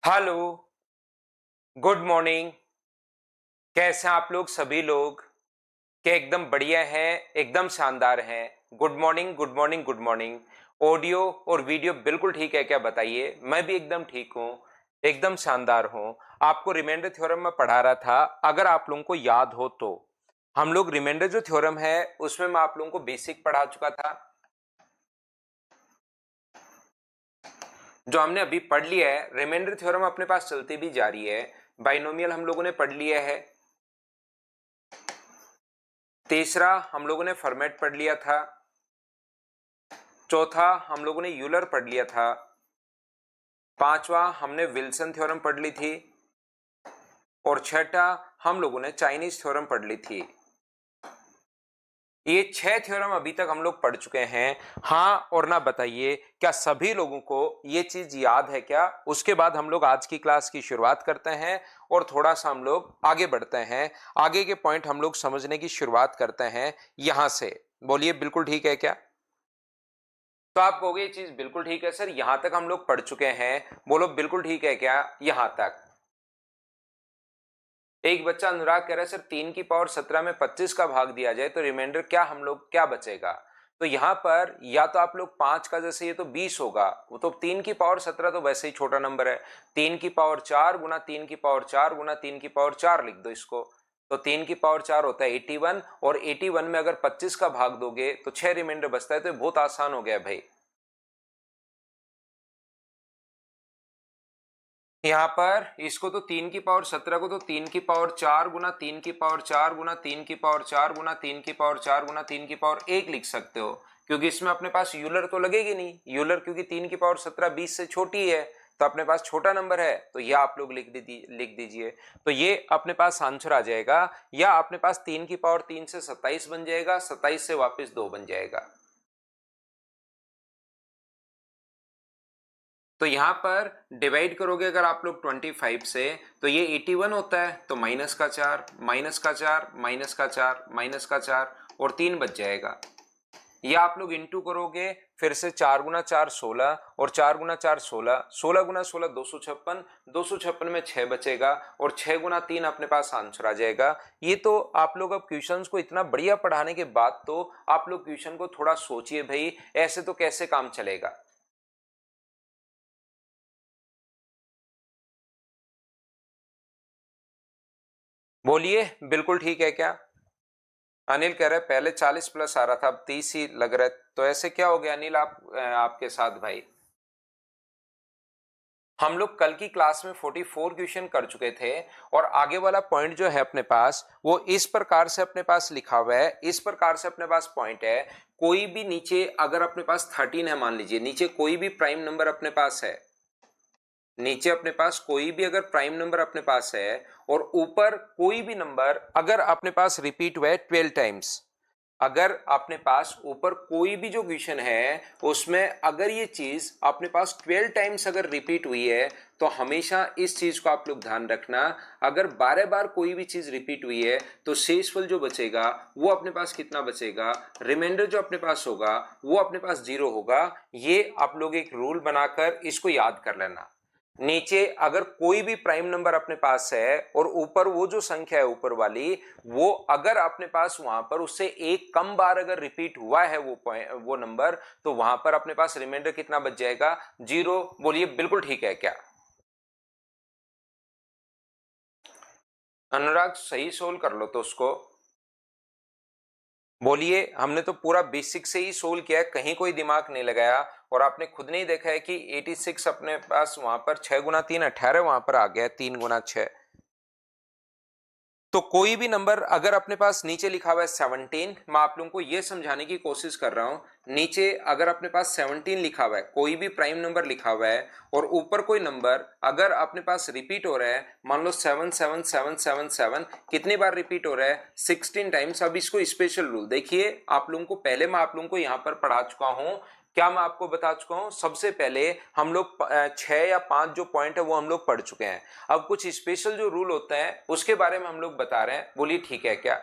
Hello, good morning. कैसे हैं आप लोग सभी लोग? क्या एकदम बढ़िया हैं, एकदम शानदार हैं? Good morning, good morning, good morning. Audio और वीडियो बिल्कुल ठीक है क्या बताइए? मैं भी एकदम ठीक हूँ, एकदम शानदार हूँ। आपको रिमाइंडर थ्योरम में पढ़ा रहा था, अगर आप लोगों को याद हो तो। हम लोग रिमाइंडर जो थ्योरम है उसमें मैं आप लोगों को बेसिक पढ़ा चुका था। जो हमने अभी पढ़ लिया है रिमाइंडर थ्योरम अपने पास चलती भी जा रही है। बाइनोमियल हम लोगों ने पढ़ लिया है। तीसरा हम लोगों ने फॉर्मेट पढ़ लिया था। चौथा हम लोगों ने यूलर पढ़ लिया था। पांचवा हमने विल्सन थ्योरम पढ़ ली थी। और छठा हम लोगों ने चाइनीज थ्योरम पढ़ ली थी। ये 6 थ्योरम अभी तक हम लोग पढ़ चुके हैं। हाँ और ना बताइए, क्या सभी लोगों को ये चीज याद है क्या? उसके बाद हम लोग आज की क्लास की शुरुआत करते हैं और थोड़ा सा हम लोग आगे बढ़ते हैं। आगे के पॉइंट हम लोग समझने की शुरुआत करते हैं यहां से। बोलिए, बिल्कुल ठीक है क्या? तो आप कहोगे ये चीज बिल्कुल ठीक है सर, यहां तक हम लोग पढ़ चुके हैं। बोलो बिल्कुल ठीक है क्या यहां तक? एक बच्चा अनुराग कह रहा है सर 3 की पावर 17 में 25 का भाग दिया जाए तो रिमाइंडर क्या हम लोग क्या बचेगा? तो यहां पर या तो आप लोग 5 का, जैसे ये तो 20 होगा, वो तो 3 की पावर 17 तो वैसे ही छोटा नंबर है। 3 की पावर 4 गुना 3 की पावर 4 गुना 3 की पावर 4 लिख दो इसको। तो 3 की पावर 4 होता है 81, और 81 में अगर 25 का भाग दोगे तो 6 रिमाइंडर बचता है। तो ये बहुत आसान हो गया भाई। यहाँ पर इसको तो 3 की पावर 17 को तो 3 की पावर 4 गुना 3 की पावर 4 गुना 3 की पावर 4 गुना 3 की पावर 4 गुना 3 की पावर 1 लिख सकते हो, क्योंकि इसमें अपने पास यूलर तो लगेगी नहीं। यूलर क्योंकि 3 की पावर 17 20 से छोटी है, तो अपने पास छोटा नंबर है, तो यह आप लोग लिख दीजिए। तो ये अपने पास आंसर आ जाएगा, या अपने पास 3 की पावर 3 से 27 बन जाएगा, 27 से वापस 2 बन जाएगा। तो यहां पर डिवाइड करोगे अगर आप लोग 25 से, तो ये 81 होता है, तो -4 -4 -4 -4 और 3 बच जाएगा। ये आप लोग इंटू करोगे फिर से, 4 गुना 4 16 और 4 गुना 4 16, 16 गुना 16 256, 256 में 6 बचेगा, और 6 गुना 3 अपने पास आंसर आ जाएगा। ये तो आप लोग अब क्वेश्चंस को इतना बढ़िया पढ़ाने के बाद तो आप लोग क्वेश्चन को थोड़ा सोचिए भाई, ऐसे तो कैसे काम चलेगा। बोलिए बिल्कुल ठीक है क्या? अनिल कह रहा है पहले 40 प्लस आ रहा था, अब 30 ही लग रहा है। तो ऐसे क्या हो गया अनिल आपके साथ भाई? हम लोग कल की क्लास में 44 क्वेश्चन कर चुके थे, और आगे वाला पॉइंट जो है अपने पास वो इस प्रकार से अपने पास लिखा हुआ है, इस प्रकार से अपने पास पॉइंट है। कोई भी नीचे अगर अपने पास 13 है, मान लीजिए नीचे कोई भी प्राइम नंबर अपने पास है, नीचे अपने पास कोई भी अगर प्राइम नंबर अपने पास है, और ऊपर कोई भी नंबर अगर अपने पास रिपीट हुआ है 12 टाइम्स, अगर अपने पास ऊपर कोई भी जो क्वेश्चन है उसमें अगर ये चीज अपने पास 12 टाइम्स अगर रिपीट हुई है, तो हमेशा इस चीज को आप लोग ध्यान रखना, अगर 12 बार कोई भी चीज रिपीट हुई है तो शेषफल जो बचेगा वो अपने पास कितना बचेगा, रिमाइंडर जो अपने पास होगा वो अपने पास 0 होगा। ये आप लोग एक रूल बनाकर इसको याद कर लेना। नीचे अगर कोई भी प्राइम नंबर अपने पास है और ऊपर वो जो संख्या है ऊपर वाली, वो अगर अपने पास वहां पर उससे एक कम बार अगर रिपीट हुआ है वो नंबर, तो वहां पर अपने पास रिमाइंडर कितना बच जाएगा? 0। बोलिए बिल्कुल ठीक है क्या? अनुराग सही सोल्व कर लो तो उसको। बोलिए, हमने तो पूरा बेसिक से ही सोल्व किया है, कहीं कोई दिमाग नहीं लगाया। और आपने खुद नहीं देखा है कि 86 अपने पास वहां पर 6 गुना 3 18 वहां पर आ गया, 3 गुना 6। तो कोई भी नंबर अगर अपने पास नीचे लिखा हुआ है 17, मैं आप लोगों को यह समझाने की कोशिश कर रहा हूं, नीचे अगर अपने पास 17 लिखा हुआ है, कोई भी प्राइम नंबर लिखा हुआ है, और ऊपर कोई नंबर अगर अपने पास रिपीट हो रहा है, मान लो 77777, कितनी बार रिपीट हो रहा है? 16 टाइम्स। अब इसको स्पेशल रूल देखिए, आप लोगों को पहले मैं आप लोगों को यहां पर पढ़ा चुका हूं। क्या मैं आपको बता चुका हूं? सबसे पहले हम लोग 6 या 5 जो पॉइंट है वो हम लोग पढ़ चुके हैं। अब कुछ स्पेशल जो रूल होते हैं उसके बारे में हम लोग बता रहे हैं। बोलिए ठीक है क्या?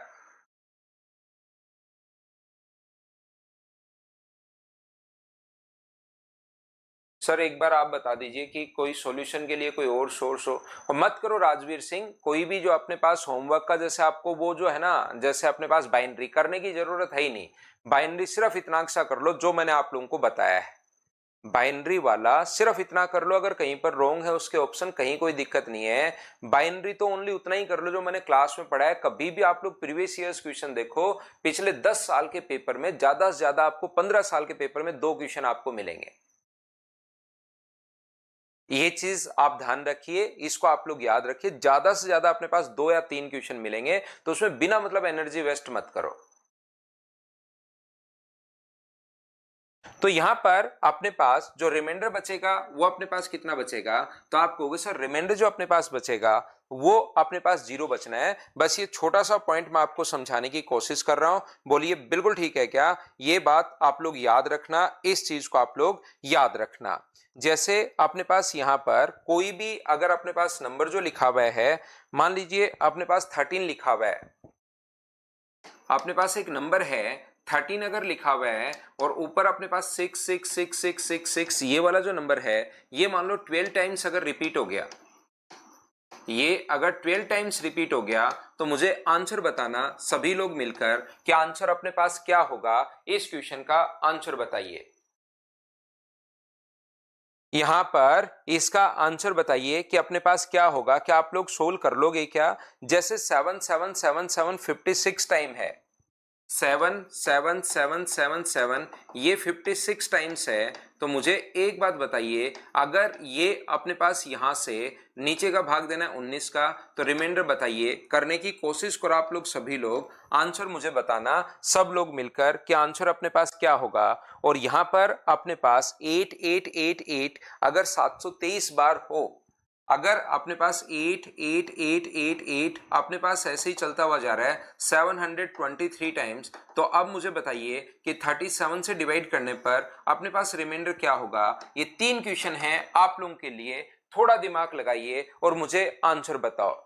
सर एक बार आप बता दीजिए कि कोई सॉल्यूशन के लिए कोई और सोर्स हो, और मत करो राजवीर सिंह, कोई भी जो अपने पास होमवर्क का जैसे आपको वो जो है ना, जैसे अपने पास बाइनरी करने की जरूरत है ही नहीं, बाइनरी सिर्फ इतना सा कर लो जो मैंने आप लोगों को बताया है, बाइनरी वाला सिर्फ इतना कर लो, अगर कहीं पर रोंग है उसके ऑप्शन कहीं कोई दिक्कत नहीं है, बाइनरी तो ओनली उतना ही कर लो जो मैंने क्लास में पढ़ा है। कभी भी आप लोग प्रीवियस ईयर्स क्वेश्चन देखो, पिछले 10 साल के पेपर में ज्यादा से ज्यादा आपको 15 साल के पेपर में 2 क्वेश्चन आपको मिलेंगे। ये चीज आप ध्यान रखिए, इसको आप लोग याद रखिए, ज्यादा से ज्यादा अपने पास 2 या 3 क्वेश्चन मिलेंगे, तो उसमें बिना मतलब एनर्जी वेस्ट मत करो। तो यहां पर अपने पास जो रिमाइंडर बचेगा वो अपने पास कितना बचेगा, तो आप कहोगे सर रिमाइंडर जो अपने पास बचेगा वो अपने पास 0 बचना है। बस ये छोटा सा पॉइंट मैं आपको समझाने की कोशिश कर रहा हूं, बोलिए बिल्कुल ठीक है क्या? ये बात आप लोग याद रखना, इस चीज को आप लोग याद रखना। जैसे अपने पास यहां पर कोई भी अगर अपने पास नंबर जो लिखा हुआ है, मान लीजिए अपने पास 13 लिखा हुआ है, अपने पास एक नंबर है 13 अगर लिखा हुआ है, और ऊपर अपने पास 6 ये वाला जो नंबर है, ये मान लो 12 टाइम्स अगर रिपीट हो गया, ये अगर 12 टाइम्स रिपीट हो गया, तो मुझे आंसर बताना सभी लोग मिलकर कि आंसर अपने पास क्या होगा, इस क्वेश्चन का आंसर बताइए। यहां पर इसका आंसर बताइए कि अपने पास क्या होगा, क्या आप लोग सोल्व कर लोगे क्या? जैसे 7 7 7 7 56 टाइम है, 7 7 7 7 7 ये 56 टाइम्स है, तो मुझे एक बात बताइए, अगर ये अपने पास यहां से नीचे का भाग देना है 19 का, तो रिमाइंडर बताइए, करने की कोशिश करो आप लोग सभी लोग, आंसर मुझे बताना सब लोग मिलकर कि आंसर अपने पास क्या होगा। और यहां पर अपने पास 8888 अगर 723 बार हो, अगर अपने पास 8 अपने पास ऐसे ही चलता हुआ जा रहा है 723 टाइम्स, तो अब मुझे बताइए कि 37 से डिवाइड करने पर अपने पास रिमाइंडर क्या होगा। ये 3 क्वेश्चन हैं आप लोगों के लिए, थोड़ा दिमाग लगाइए और मुझे आंसर बताओ।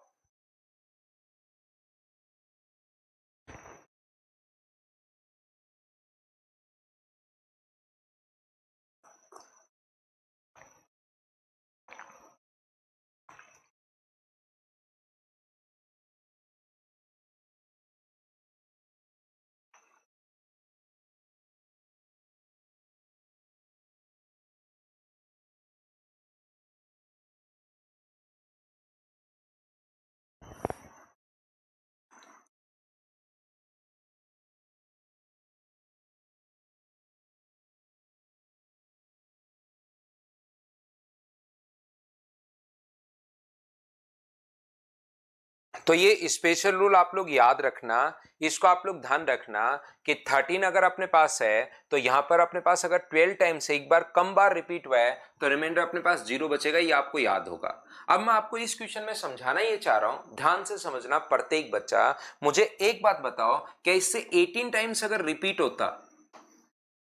तो ये स्पेशल रूल आप लोग याद रखना, इसको आप लोग ध्यान रखना कि 13 अगर अपने पास है, तो यहां पर अपने पास अगर 12 टाइम से एक बार कम बार रिपीट हुआ है, तो रिमाइंडर अपने पास 0 बचेगा, ये आपको याद होगा। अब मैं आपको इस क्वेश्चन में समझाना ये चाह रहा हूं, ध्यान से समझना प्रत्येक बच्चा। मुझे एक बात बताओ, क्या इससे 18 टाइम्स अगर रिपीट होता,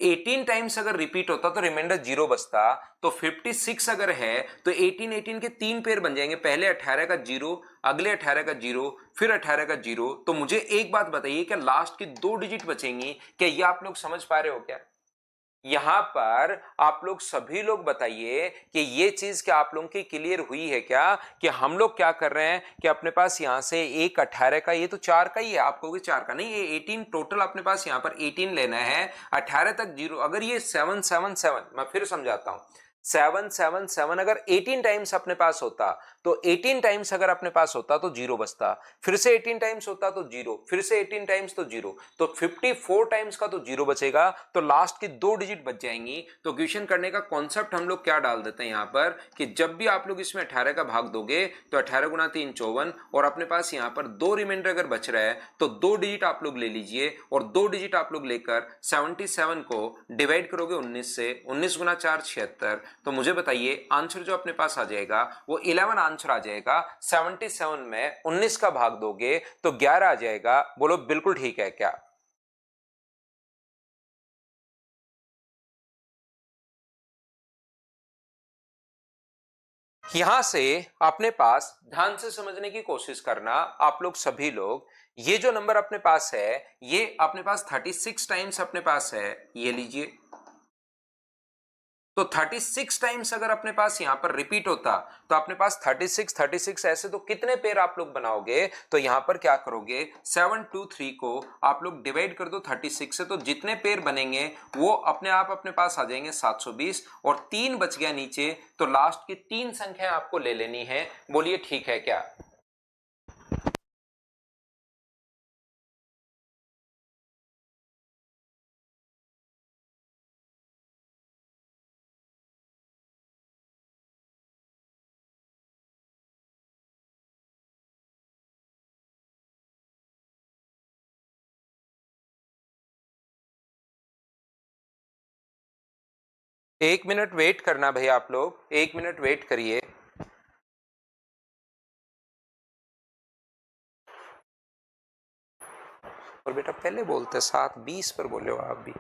18 टाइम्स अगर रिपीट होता तो रिमाइंडर 0 बचता, तो 56 अगर है तो 18 के 3 पेयर बन जाएंगे, पहले 18 का 0, अगले 18 का 0, फिर 18 का 0। तो मुझे एक बात बताइए, क्या लास्ट की 2 डिजिट बचेंगी? क्या ये आप लोग समझ पा रहे हो क्या? यहां पर आप लोग सभी लोग बताइए कि ये चीज क्या आप लोगों की क्लियर हुई है क्या, कि हम लोग क्या कर रहे हैं कि अपने पास यहां से एक 18 का, ये तो 4 का ही है, आप कहोगे 4 का नहीं, ये 18 टोटल अपने पास यहां पर 18 लेना है, 18 तक 0। अगर ये 7 7 7, मैं फिर समझाता हूं, 7 7 7 अगर 18 टाइम्स अपने पास होता, तो 18 टाइम्स अगर अपने पास होता तो 0 बचता, फिर से 18 टाइम्स होता तो 0, फिर से 18 टाइम्स तो 0, तो 54 टाइम्स का तो 0 बचेगा, तो लास्ट की 2 डिजिट बच जाएंगी। तो क्वेश्चन करने का कॉन्सेप्ट हम लोग क्या डाल देते हैं यहां पर, कि जब भी आप लोग इसमें 18 का भाग दोगे तो 18 गुना 3 54, और अपने पास यहां पर 2 रिमाइंडर अगर बच रहा है, तो 2 डिजिट आप लोग ले लीजिए, और 2 डिजिट आप लोग लेकर 77 को डिवाइड करोगे 19 से, 19 गुना 4 76, तो मुझे बताइए आंसर जो अपने पास आ जाएगा वो 11 आंसर आ जाएगा। 77 में 19 का भाग दोगे तो 11 आ जाएगा। बोलो बिल्कुल ठीक है क्या? यहां से अपने पास ध्यान से समझने की कोशिश करना आप लोग सभी लोग, ये जो नंबर अपने पास है, ये अपने पास 36 टाइम्स अपने पास है, ये लीजिए। तो 36 टाइम्स अगर अपने पास यहां पर रिपीट होता तो अपने पास 36 ऐसे तो कितने पेयर आप लोग बनाओगे, तो यहां पर क्या करोगे 723 को आप लोग डिवाइड कर दो 36 से, तो जितने पेयर बनेंगे वो अपने आप अपने पास आ जाएंगे 720 और 3 बच गया नीचे, तो लास्ट की 3 संख्या आपको ले लेनी है। बोलिए ठीक है क्या? एक मिनट वेट करना भैया, आप लोग 1 मिनट वेट करिए। और बेटा पहले बोलते 7:20 पर बोले हो आप भी।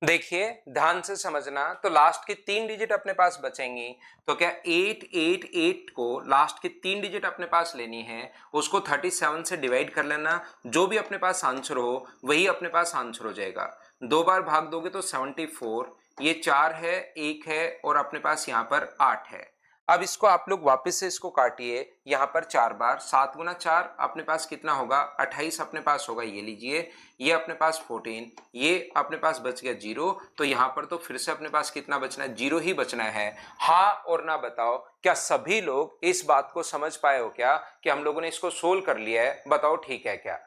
देखिए ध्यान से समझना, तो लास्ट की 3 डिजिट अपने पास बचेंगी, तो क्या 888 को लास्ट की 3 डिजिट अपने पास लेनी है, उसको 37 से डिवाइड कर लेना, जो भी अपने पास आंसर हो वही अपने पास आंसर हो जाएगा। 2 बार भाग दोगे तो 74, ये 4 है, 1 है और अपने पास यहाँ पर 8 है। अब इसको आप लोग वापस से इसको काटिए, यहाँ पर 4 बार, 7 गुना 4 अपने पास कितना होगा 28 अपने पास होगा, ये लीजिए, ये अपने पास 14, ये अपने पास बच गया 0, तो यहाँ पर तो फिर से अपने पास कितना बचना है, 0 ही बचना है। हाँ और ना बताओ, क्या सभी लोग इस बात को समझ पाए हो क्या कि हम लोगों ने इसको सोल्व कर लिया है? बताओ ठीक है क्या?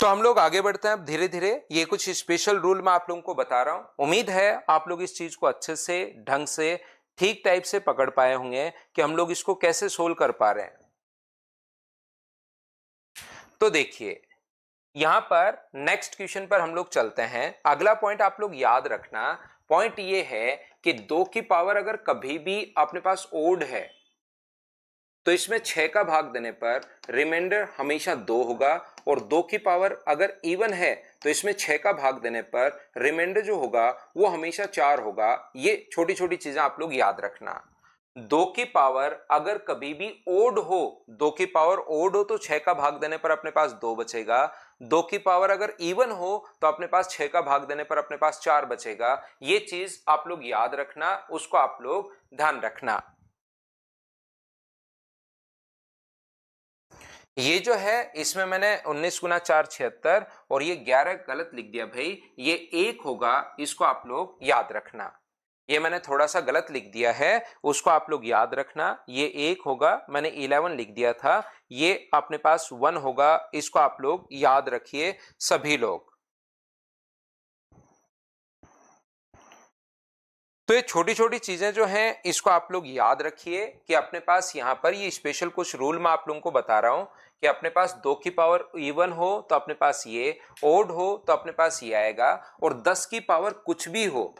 तो हम लोग आगे बढ़ते हैं अब धीरे धीरे। ये कुछ स्पेशल रूल मैं आप लोगों को बता रहा हूं, उम्मीद है आप लोग इस चीज को अच्छे से ढंग से ठीक टाइप से पकड़ पाए होंगे कि हम लोग इसको कैसे सोल्व कर पा रहे हैं। तो देखिए यहां पर नेक्स्ट क्वेश्चन पर हम लोग चलते हैं। अगला पॉइंट आप लोग याद रखना, पॉइंट ये है कि 2 की पावर अगर कभी भी अपने पास ओड है तो इसमें 6 का भाग देने पर रिमाइंडर हमेशा 2 होगा, और 2 की पावर अगर इवन है तो इसमें 6 का भाग देने पर रिमाइंडर जो होगा वो हमेशा 4 होगा। ये छोटी छोटी चीजें आप लोग याद रखना। 2 की पावर अगर कभी भी ओड हो, 2 की पावर ओड हो तो 6 का भाग देने पर अपने पास 2 बचेगा। 2 की पावर अगर इवन हो तो अपने पास 6 का भाग देने पर अपने पास 4 बचेगा। ये चीज आप लोग याद रखना, उसको आप लोग ध्यान रखना। ये जो है इसमें मैंने 19 गुना 4 76 और ये 11 गलत लिख दिया भाई, ये 1 होगा, इसको आप लोग याद रखना। ये मैंने थोड़ा सा गलत लिख दिया है, उसको आप लोग याद रखना। ये 1 होगा, मैंने 11 लिख दिया था, ये अपने पास 1 होगा, इसको आप लोग याद रखिए सभी लोग। तो ये छोटी छोटी चीजें जो हैं इसको आप लोग याद रखिए कि अपने पास यहाँ पर ये स्पेशल कुछ रूल मैं आप लोगों को बता रहा हूं कि अपने पास 2 की पावर इवन हो तो अपने पास ये, ओड हो तो अपने पास ये आएगा, और 10 की पावर कुछ भी हो,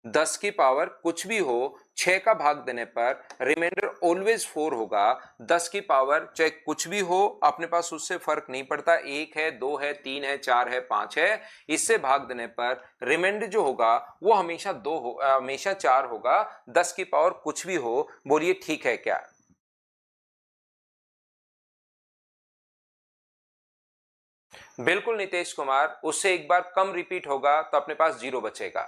10 की पावर कुछ भी हो, 6 का भाग देने पर रिमाइंडर ऑलवेज 4 होगा। 10 की पावर चाहे कुछ भी हो, अपने पास उससे फर्क नहीं पड़ता, 1 है, 2 है, 3 है, 4 है, 5 है, इससे भाग देने पर रिमाइंडर जो होगा वो हमेशा 2 हो, हमेशा 4 होगा। 10 की पावर कुछ भी हो, बोलिए ठीक है क्या? बिल्कुल नितेश कुमार, उससे एक बार कम रिपीट होगा तो अपने पास 0 बचेगा।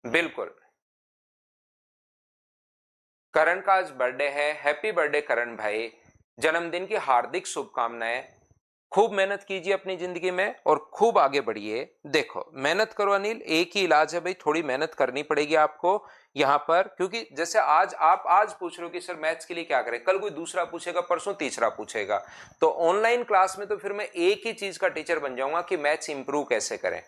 बिल्कुल। करण का आज बर्थडे है, हैप्पी बर्थडे करण भाई, जन्मदिन की हार्दिक शुभकामनाएं। खूब मेहनत कीजिए अपनी जिंदगी में और खूब आगे बढ़िए। देखो मेहनत करो अनिल, एक ही इलाज है भाई, थोड़ी मेहनत करनी पड़ेगी आपको यहाँ पर, क्योंकि जैसे आज आप आज पूछ रहे हो कि सर मैथ्स के लिए क्या करें, कल कोई दूसरा पूछेगा, परसों तीसरा पूछेगा, तो ऑनलाइन क्लास में तो फिर मैं एक ही चीज का टीचर बन जाऊंगा कि मैथ्स इंप्रूव कैसे करें।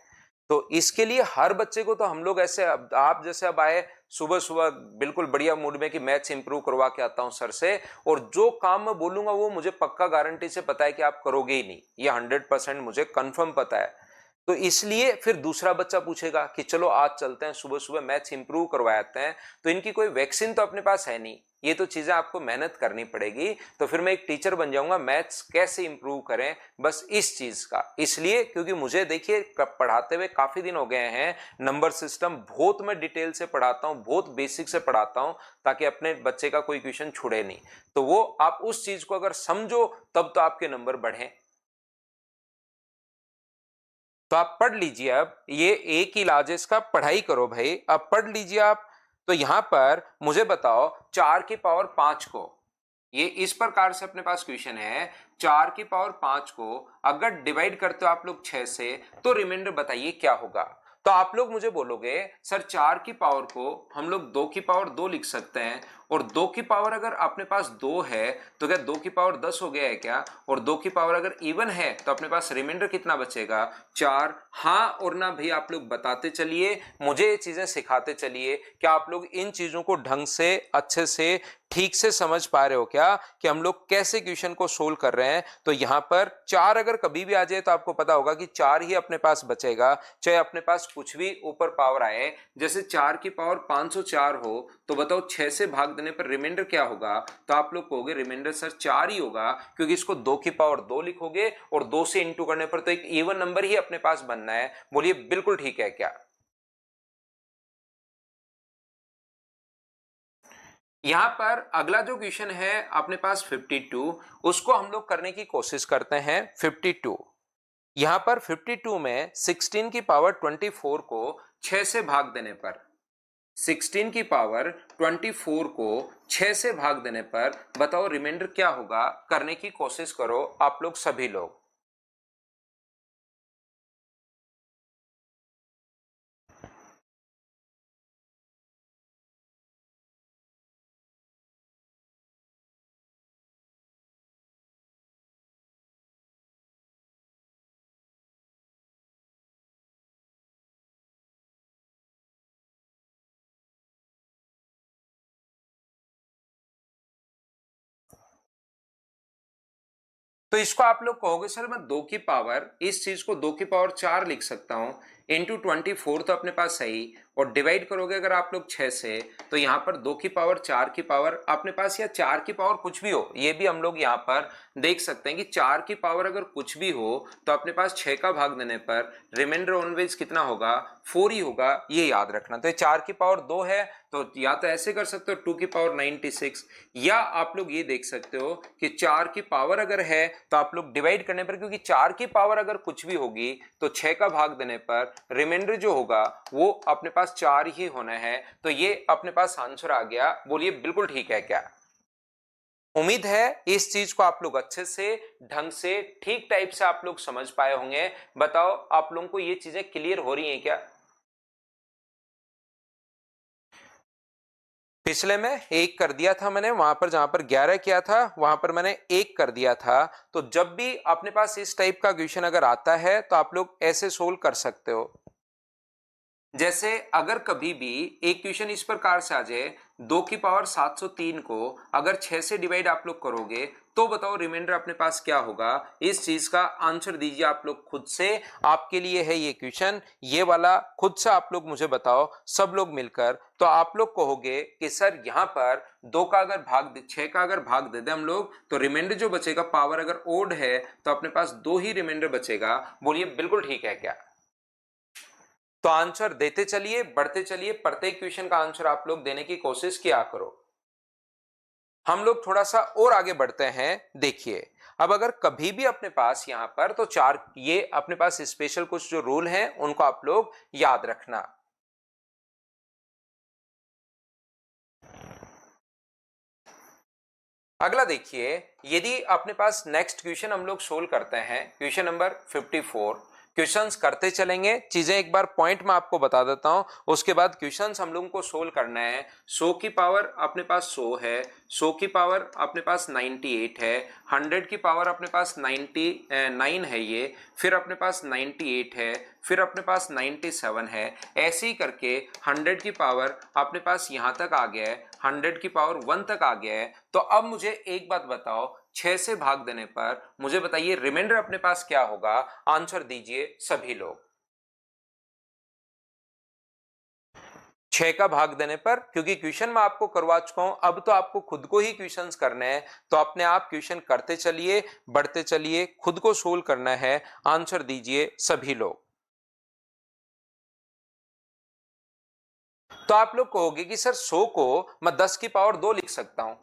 तो इसके लिए हर बच्चे को तो हम लोग ऐसे, आप जैसे अब आए सुबह सुबह बिल्कुल बढ़िया मूड में कि मैथ्स इंप्रूव करवा के आता हूं सर से, और जो काम मैं बोलूंगा वो मुझे पक्का गारंटी से पता है कि आप करोगे ही नहीं, ये 100% मुझे कंफर्म पता है। तो इसलिए फिर दूसरा बच्चा पूछेगा कि चलो आज चलते हैं सुबह सुबह मैथ्स इंप्रूव करवाते हैं, तो इनकी कोई वैक्सीन तो अपने पास है नहीं, ये तो चीजें आपको मेहनत करनी पड़ेगी। तो फिर मैं एक टीचर बन जाऊंगा मैथ्स कैसे इंप्रूव करें, बस इस चीज का, इसलिए क्योंकि मुझे देखिए पढ़ाते हुए काफी दिन हो गए हैं, नंबर सिस्टम बहुत मैं डिटेल से पढ़ाता हूं, बहुत बेसिक से पढ़ाता हूं, ताकि अपने बच्चे का कोई क्वेश्चन छुड़े नहीं। तो वो आप उस चीज को अगर समझो तब तो आपके नंबर बढ़े। तो आप पढ़ लीजिए, अब ये एक ही इलाज है इसका, पढ़ाई करो भाई, अब पढ़ लीजिए आप। तो यहां पर मुझे बताओ 4 की पावर 5 को, ये इस प्रकार से अपने पास क्वेश्चन है, 4 की पावर 5 को अगर डिवाइड करते हो आप लोग 6 से, तो रिमाइंडर बताइए क्या होगा। तो आप लोग मुझे बोलोगे सर 4 की पावर को हम लोग 2 की पावर 2 लिख सकते हैं, और 2 की पावर अगर अपने पास 2 है तो क्या 2 की पावर 10 हो गया है क्या? और 2 की पावर अगर इवन है तो अपने पास रिमाइंडर कितना बचेगा? 4। हाँ और ना भी आप लोग बताते चलिए, मुझे ये चीजें सिखाते चलिए, क्या आप लोग इन चीजों को ढंग से अच्छे से ठीक से समझ पा रहे हो क्या कि हम लोग कैसे क्वेश्चन को सोल्व कर रहे हैं? तो यहां पर 4 अगर कभी भी आ जाए तो आपको पता होगा कि 4 ही अपने पास बचेगा, चाहे अपने पास कुछ भी ऊपर पावर आए। जैसे 4 की पावर 504 हो तो बताओ 6 से भाग देने पर रिमाइंडर क्या होगा? तो आप लोग कहोगे रिमाइंडर सर 4 ही होगा, क्योंकि इसको 2 की पावर 2 लिखोगे और 2 से इंटू करने पर तो एक इवन नंबर ही अपने पास बनना है। बोलिए बिल्कुल ठीक है क्या? यहां पर अगला जो क्वेश्चन है अपने पास 52, उसको हम लोग करने की कोशिश करते हैं। 52, यहां पर 52 में 16 की पावर 24 को 6 से भाग देने पर, 16 की पावर 24 को 6 से भाग देने पर बताओ रिमाइंडर क्या होगा? करने की कोशिश करो आप लोग सभी लोग। तो इसको आप लोग कहोगे सर मैं 2 की पावर, इस चीज को 2 की पावर 4 लिख सकता हूं, इंटू 24 तो अपने पास सही, और डिवाइड करोगे अगर आप लोग 6 से, तो यहां पर 2 की पावर 4 की पावर अपने पास, या 4 की पावर कुछ भी हो, ये भी हम लोग यहां पर देख सकते हैं कि 4 की पावर अगर कुछ भी हो तो अपने पास 6 का भाग देने पर रिमाइंडर ऑलवेज कितना होगा? 4 ही होगा, ये याद रखना। तो 4 की पावर 2 है तो या तो ऐसे कर सकते हो 2 की पावर 96, या आप लोग ये देख सकते हो कि 4 की पावर अगर है तो आप लोग डिवाइड करने पर, क्योंकि 4 की पावर अगर कुछ भी होगी तो 6 का भाग देने पर रिमाइंडर जो होगा वो अपने पास 4 ही होना है। तो ये अपने पास आंसर आ गया। बोलिए बिल्कुल ठीक है क्या? उम्मीद है इस चीज को आप लोग अच्छे से ढंग से ठीक टाइप से आप लोग समझ पाए होंगे। बताओ आप लोगों को ये चीजें क्लियर हो रही हैं क्या? पिछले में एक कर दिया था मैंने, वहां पर जहां पर 11 किया था वहां पर मैंने एक कर दिया था। तो जब भी अपने पास इस टाइप का क्वेश्चन अगर आता है तो आप लोग ऐसे सोल्व कर सकते हो। जैसे अगर कभी भी एक क्वेश्चन इस प्रकार से आ जाए, 2 की पावर 703 को अगर 6 से डिवाइड आप लोग करोगे तो बताओ रिमाइंडर अपने पास क्या होगा। इस चीज का आंसर दीजिए आप लोग खुद से। आपके लिए है ये क्वेश्चन, ये वाला खुद से आप लोग मुझे बताओ सब लोग मिलकर। तो आप लोग कहोगे कि सर यहाँ पर 2 का अगर भाग 6 का अगर भाग दे दे हम लोग तो रिमाइंडर जो बचेगा, पावर अगर ओड है तो अपने पास 2 ही रिमाइंडर बचेगा। बोलिए बिल्कुल ठीक है क्या? तो आंसर देते चलिए, बढ़ते चलिए, प्रत्येक क्वेश्चन का आंसर आप लोग देने की कोशिश किया करो। हम लोग थोड़ा सा और आगे बढ़ते हैं। देखिए अब अगर कभी भी अपने पास यहां पर तो चार ये अपने पास स्पेशल कुछ जो रूल हैं उनको आप लोग याद रखना। अगला देखिए, यदि अपने पास नेक्स्ट क्वेश्चन हम लोग सोल्व करते हैं, क्वेश्चन नंबर 54। क्वेश्चंस करते चलेंगे, चीजें एक बार पॉइंट में आपको बता देता हूं, उसके बाद क्वेश्चंस हम लोगों को सोल्व करना है। 100 की पावर अपने पास 100 है, 100 की पावर अपने पास 98 है, 100 की पावर अपने पास 99 है ये, फिर अपने पास 98 है, फिर अपने पास 97 है। ऐसे ही करके 100 की पावर अपने पास यहां तक आ गया है, 100 की पावर 1 तक आ गया है। तो अब मुझे एक बात बताओ, 6 से भाग देने पर मुझे बताइए रिमाइंडर अपने पास क्या होगा। आंसर दीजिए सभी लोग। 6 का भाग देने पर, क्योंकि क्वेश्चन मैं आपको करवा चुका हूं, अब तो आपको खुद को ही क्वेश्चंस करने हैं। तो अपने आप क्वेश्चन करते चलिए, बढ़ते चलिए, खुद को सोल्व करना है। आंसर दीजिए सभी लोग। तो आप लोग कहोगे कि सर 100 को मैं 10 की पावर 2 लिख सकता हूं।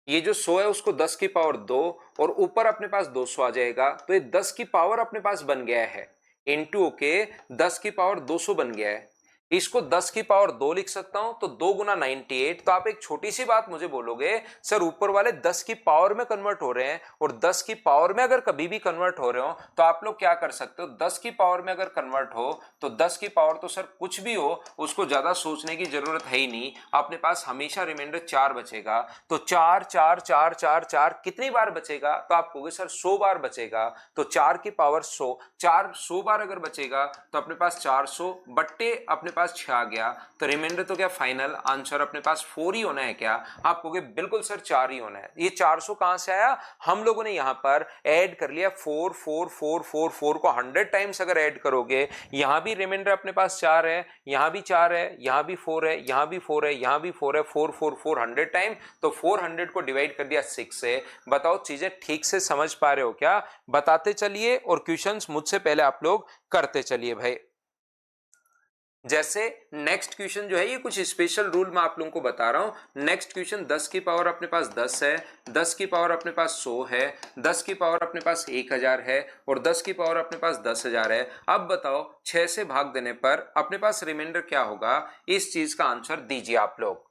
ये जो 100 है उसको 10 की पावर 2 और ऊपर अपने पास 200 आ जाएगा, तो ये 10 की पावर अपने पास बन गया है, इनटू के 10 की पावर 200 बन गया है। इसको 10 की पावर 2 लिख सकता हूं, तो 2 गुना 98। तो आप एक छोटी सी बात मुझे बोलोगे, सर ऊपर वाले 10 की पावर में कन्वर्ट हो रहे हैं, और 10 की पावर में अगर कभी भी कन्वर्ट हो रहे हो तो आप लोग क्या कर सकते हो, 10 की पावर में अगर कन्वर्ट हो तो 10 की पावर तो सर कुछ भी हो, उसको ज्यादा सोचने की जरूरत है ही नहीं, अपने पास हमेशा रिमाइंडर 4 बचेगा। तो 4 4 4 4 4 कितनी बार बचेगा, तो आप कहोगे सर 100 बार बचेगा। तो 4 की पावर 100, 4 100 बार अगर बचेगा तो अपने पास 400 बट्टे अपने पास 6 आ गया। तो रिमाइंडर तो क्या फाइनल आंसर अपने पास 4 ही होना है क्या? आप कहोगे बिल्कुल सर 4 ही होना है। ये 400 कहां से आया? हम लोगों ने यहां पर ऐड कर लिया 4 4 4 4 4 को 100 टाइम्स अगर ऐड करोगे, यहां भी रिमाइंडर अपने पास 4 है, यहां भी 4 है, यहां भी 4 है, यहां भी 4 है, यहां भी 4 है, 4 4 4 100 टाइम। तो 400 को डिवाइड कर दिया 6 से। बताओ चीजें ठीक से समझ पा रहे हो क्या? बताते चलिए और क्वेश्चंस मुझसे पहले आप लोग करते चलिए भाई। जैसे नेक्स्ट क्वेश्चन जो है ये कुछ स्पेशल रूल मैं आप लोगों को बता रहा हूं। नेक्स्ट क्वेश्चन 10 की पावर अपने पास 10 है, 10 की पावर अपने पास 100 है, 10 की पावर अपने पास 1000 है, और 10 की पावर अपने पास 10,000 है। अब बताओ 6 से भाग देने पर अपने पास रिमाइंडर क्या होगा, इस चीज का आंसर दीजिए आप लोग।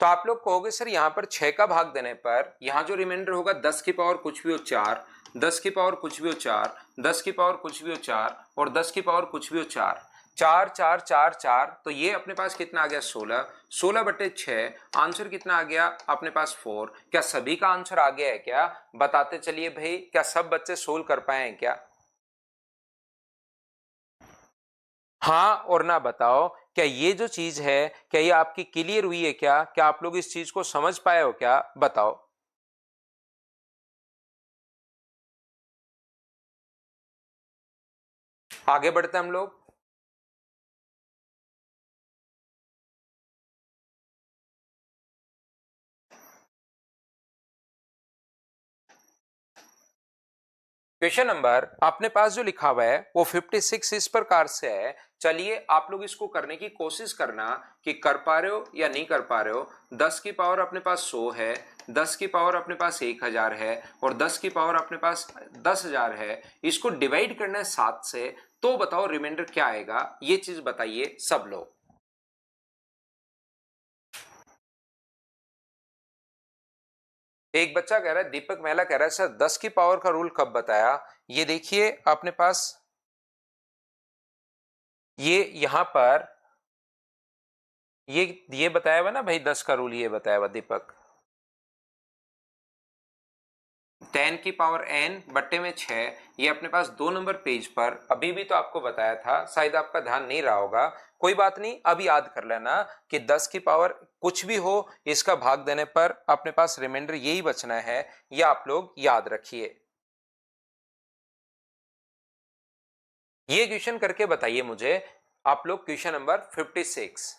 तो आप लोग कहोगे सर यहां पर 6 का भाग देने पर यहां जो रिमाइंडर होगा 10 की पावर कुछ भी हो 4, 10 की पावर कुछ भी हो 4, 10 की पावर कुछ भी हो 4, और 10 की पावर कुछ भी हो 4, 4 4 4 4। तो ये अपने पास कितना आ गया 16, 16 बटे 6। आंसर कितना आ गया अपने पास 4। क्या सभी का आंसर आ गया है क्या? बताते चलिए भाई, क्या सब बच्चे सोल्व कर पाए हैं क्या? हाँ और ना बताओ, क्या ये जो चीज है क्या ये आपकी क्लियर हुई है क्या? क्या आप लोग इस चीज को समझ पाए हो क्या? बताओ। आगे बढ़ते हम लोग। क्वेश्चन नंबर अपने पास जो लिखा हुआ है वो 56 इस प्रकार से है। चलिए आप लोग इसको करने की कोशिश करना कि कर पा रहे हो या नहीं कर पा रहे हो। 10 की पावर अपने पास 100 है, 10 की पावर अपने पास 1000 है और 10 की पावर अपने पास 10,000 है। इसको डिवाइड करना है 7 से, तो बताओ रिमाइंडर क्या आएगा, ये चीज बताइए सब लोग। एक बच्चा कह रहा है, दीपक महिला कह रहा है सर 10 की पावर का रूल कब बताया। ये देखिए अपने पास ये यहां पर ये बताया हुआ ना भाई, 10 का रूल ये बताया हुआ दीपक। 10 की पावर n बट्टे में 6, ये अपने पास 2 नंबर पेज पर अभी भी तो आपको बताया था, शायद आपका ध्यान नहीं रहा होगा। कोई बात नहीं, अब याद कर लेना कि 10 की पावर कुछ भी हो इसका भाग देने पर अपने पास रिमाइंडर यही बचना है, ये आप लोग याद रखिए। ये क्वेश्चन करके बताइए मुझे आप लोग, क्वेश्चन नंबर 56।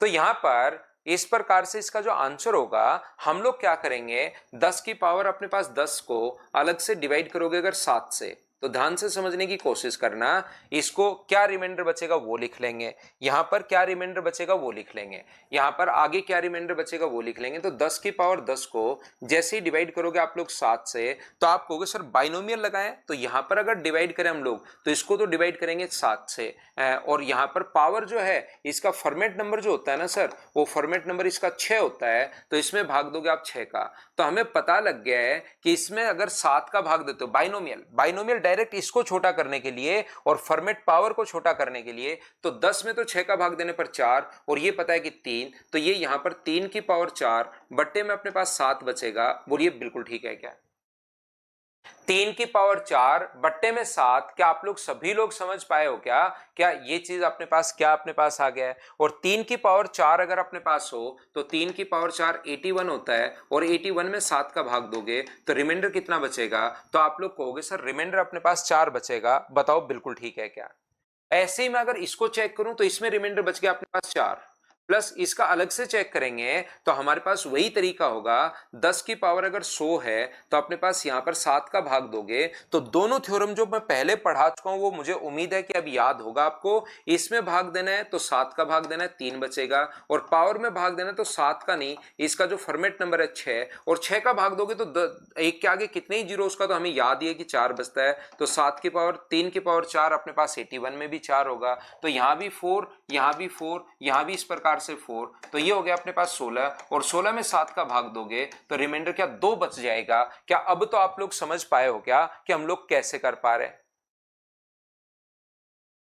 तो यहां पर इस प्रकार से इसका जो आंसर होगा, हम लोग क्या करेंगे, 10 की पावर अपने पास 10 को अलग से डिवाइड करोगे अगर 7 से, तो ध्यान से समझने की कोशिश करना। इसको क्या रिमाइंडर बचेगा वो लिख लेंगे, यहां पर क्या रिमाइंडर बचेगा वो लिख लेंगे, यहां पर आगे क्या रिमाइंडर बचेगा वो लिख लेंगे। तो 10 की पावर 10 को जैसे ही डिवाइड करोगे आप लोग 7 से, तो आप कहोगे सर बाइनोमियल लगाएं, तो यहां पर अगर डिवाइड करें हम लोग तो इसको तो डिवाइड करेंगे 7 से। और यहां पर पावर जो है इसका फॉर्मेट नंबर जो होता है ना सर, वो फॉर्मेट नंबर इसका 6 होता है, तो इसमें भाग दोगे आप 6 का। तो हमें पता लग गया है कि इसमें अगर 7 का भाग देते हो, बाइनोमियल बाइनोमियल डायरेक्ट इसको छोटा करने के लिए और फॉर्मेट पावर को छोटा करने के लिए, तो 10 में तो 6 का भाग देने पर 4 और ये पता है कि 3, तो ये यहां पर 3 की पावर 4 बट्टे में अपने पास 7 बचेगा। बोलिए बिल्कुल ठीक है क्या? 3 की पावर 4 बट्टे में 7, क्या आप लोग सभी लोग समझ पाए हो क्या? क्या ये चीज अपने पास क्या अपने पास आ गया है? और 3 की पावर 4 अगर अपने पास हो तो 3 की पावर 4 81 होता है, और 81 में 7 का भाग दोगे तो रिमाइंडर कितना बचेगा? तो आप लोग कहोगे सर रिमाइंडर अपने पास 4 बचेगा। बताओ बिल्कुल ठीक है क्या? ऐसे ही मैं अगर इसको चेक करूं तो इसमें रिमाइंडर बच गया अपने पास 4, प्लस इसका अलग से चेक करेंगे तो हमारे पास वही तरीका होगा। 10 की पावर अगर 100 है तो अपने पास यहां पर 7 का भाग दोगे, तो दोनों थ्योरम जो मैं पहले पढ़ा चुका हूं वो मुझे उम्मीद है कि अब याद होगा आपको। इसमें भाग देना है तो 7 का भाग देना है, 3 बचेगा, और पावर में भाग देना है तो 7 का नहीं, इसका जो फॉर्मेट नंबर है 6, और 6 का भाग दोगे तो एक के आगे कितने ही जीरो, उसका तो हमें याद ही है कि 4 बचता है। तो 7 की पावर 3 की पावर 4 अपने पास 81 में भी 4 होगा, तो यहां भी 4, यहां भी 4, यहां भी इस प्रकार से 4, तो ये हो गया अपने पास 16, और 16 में 7 का भाग दोगे तो रिमाइंडर क्या 2 बच जाएगा। क्या अब तो आप लोग समझ पाए हो क्या कि हम लोग कैसे कर पा रहे हैं?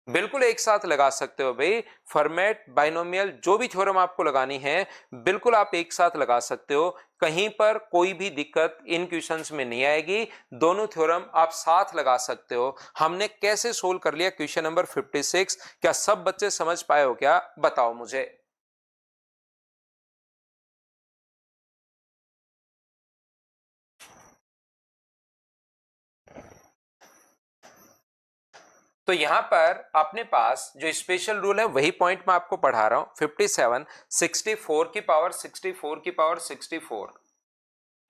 बिल्कुल एक साथ लगा सकते हो भाई, फॉर्मेट बाइनोमियल जो भी थ्योरम आपको लगानी है बिल्कुल आप एक साथ लगा सकते हो, कहीं पर कोई भी दिक्कत इन क्वेश्चंस में नहीं आएगी। दोनों थ्योरम आप साथ लगा सकते हो। हमने कैसे सोल्व कर लिया क्वेश्चन नंबर 56, क्या सब बच्चे समझ पाए हो क्या? बताओ मुझे। तो यहां पर अपने पास जो स्पेशल रूल है वही पॉइंट मैं आपको पढ़ा रहा हूं। 57, 64 की पावर 64 की पावर 64,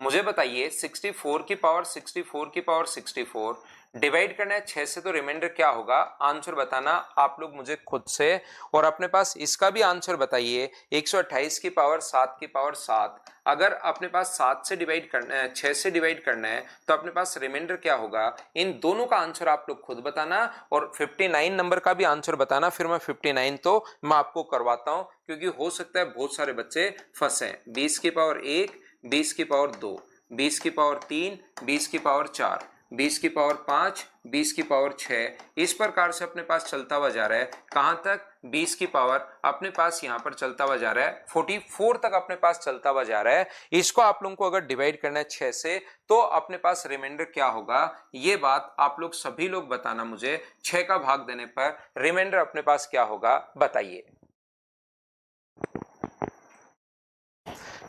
मुझे बताइए 64 की पावर 64 की पावर 64 डिवाइड करना है 6 से, तो रिमाइंडर क्या होगा? आंसर बताना आप लोग मुझे खुद से। और अपने पास इसका भी आंसर बताइए, 128 की पावर 7 की पावर 7, अगर अपने पास 7 से डिवाइड करना है, 6 से डिवाइड करना है, तो अपने पास रिमाइंडर क्या होगा? इन दोनों का आंसर आप लोग खुद बताना, और 59 नंबर का भी आंसर बताना, फिर मैं 59 तो मैं आपको करवाता हूं, क्योंकि हो सकता है बहुत सारे बच्चे फंसे। 20 की पावर 1, 20 की पावर 2, 20 की पावर 3, 20 की पावर 4, 20 की पावर 5, 20 की पावर 6, इस प्रकार से अपने पास चलता हुआ जा रहा है। कहां तक? 20 की पावर अपने पास यहां पर चलता हुआ जा रहा है 44 तक अपने पास चलता हुआ जा रहा है। इसको आप लोगों को अगर डिवाइड करना है 6 से, तो अपने पास रिमाइंडर क्या होगा? ये बात आप लोग सभी लोग बताना मुझे। 6 का भाग देने पर रिमाइंडर अपने पास क्या होगा बताइए।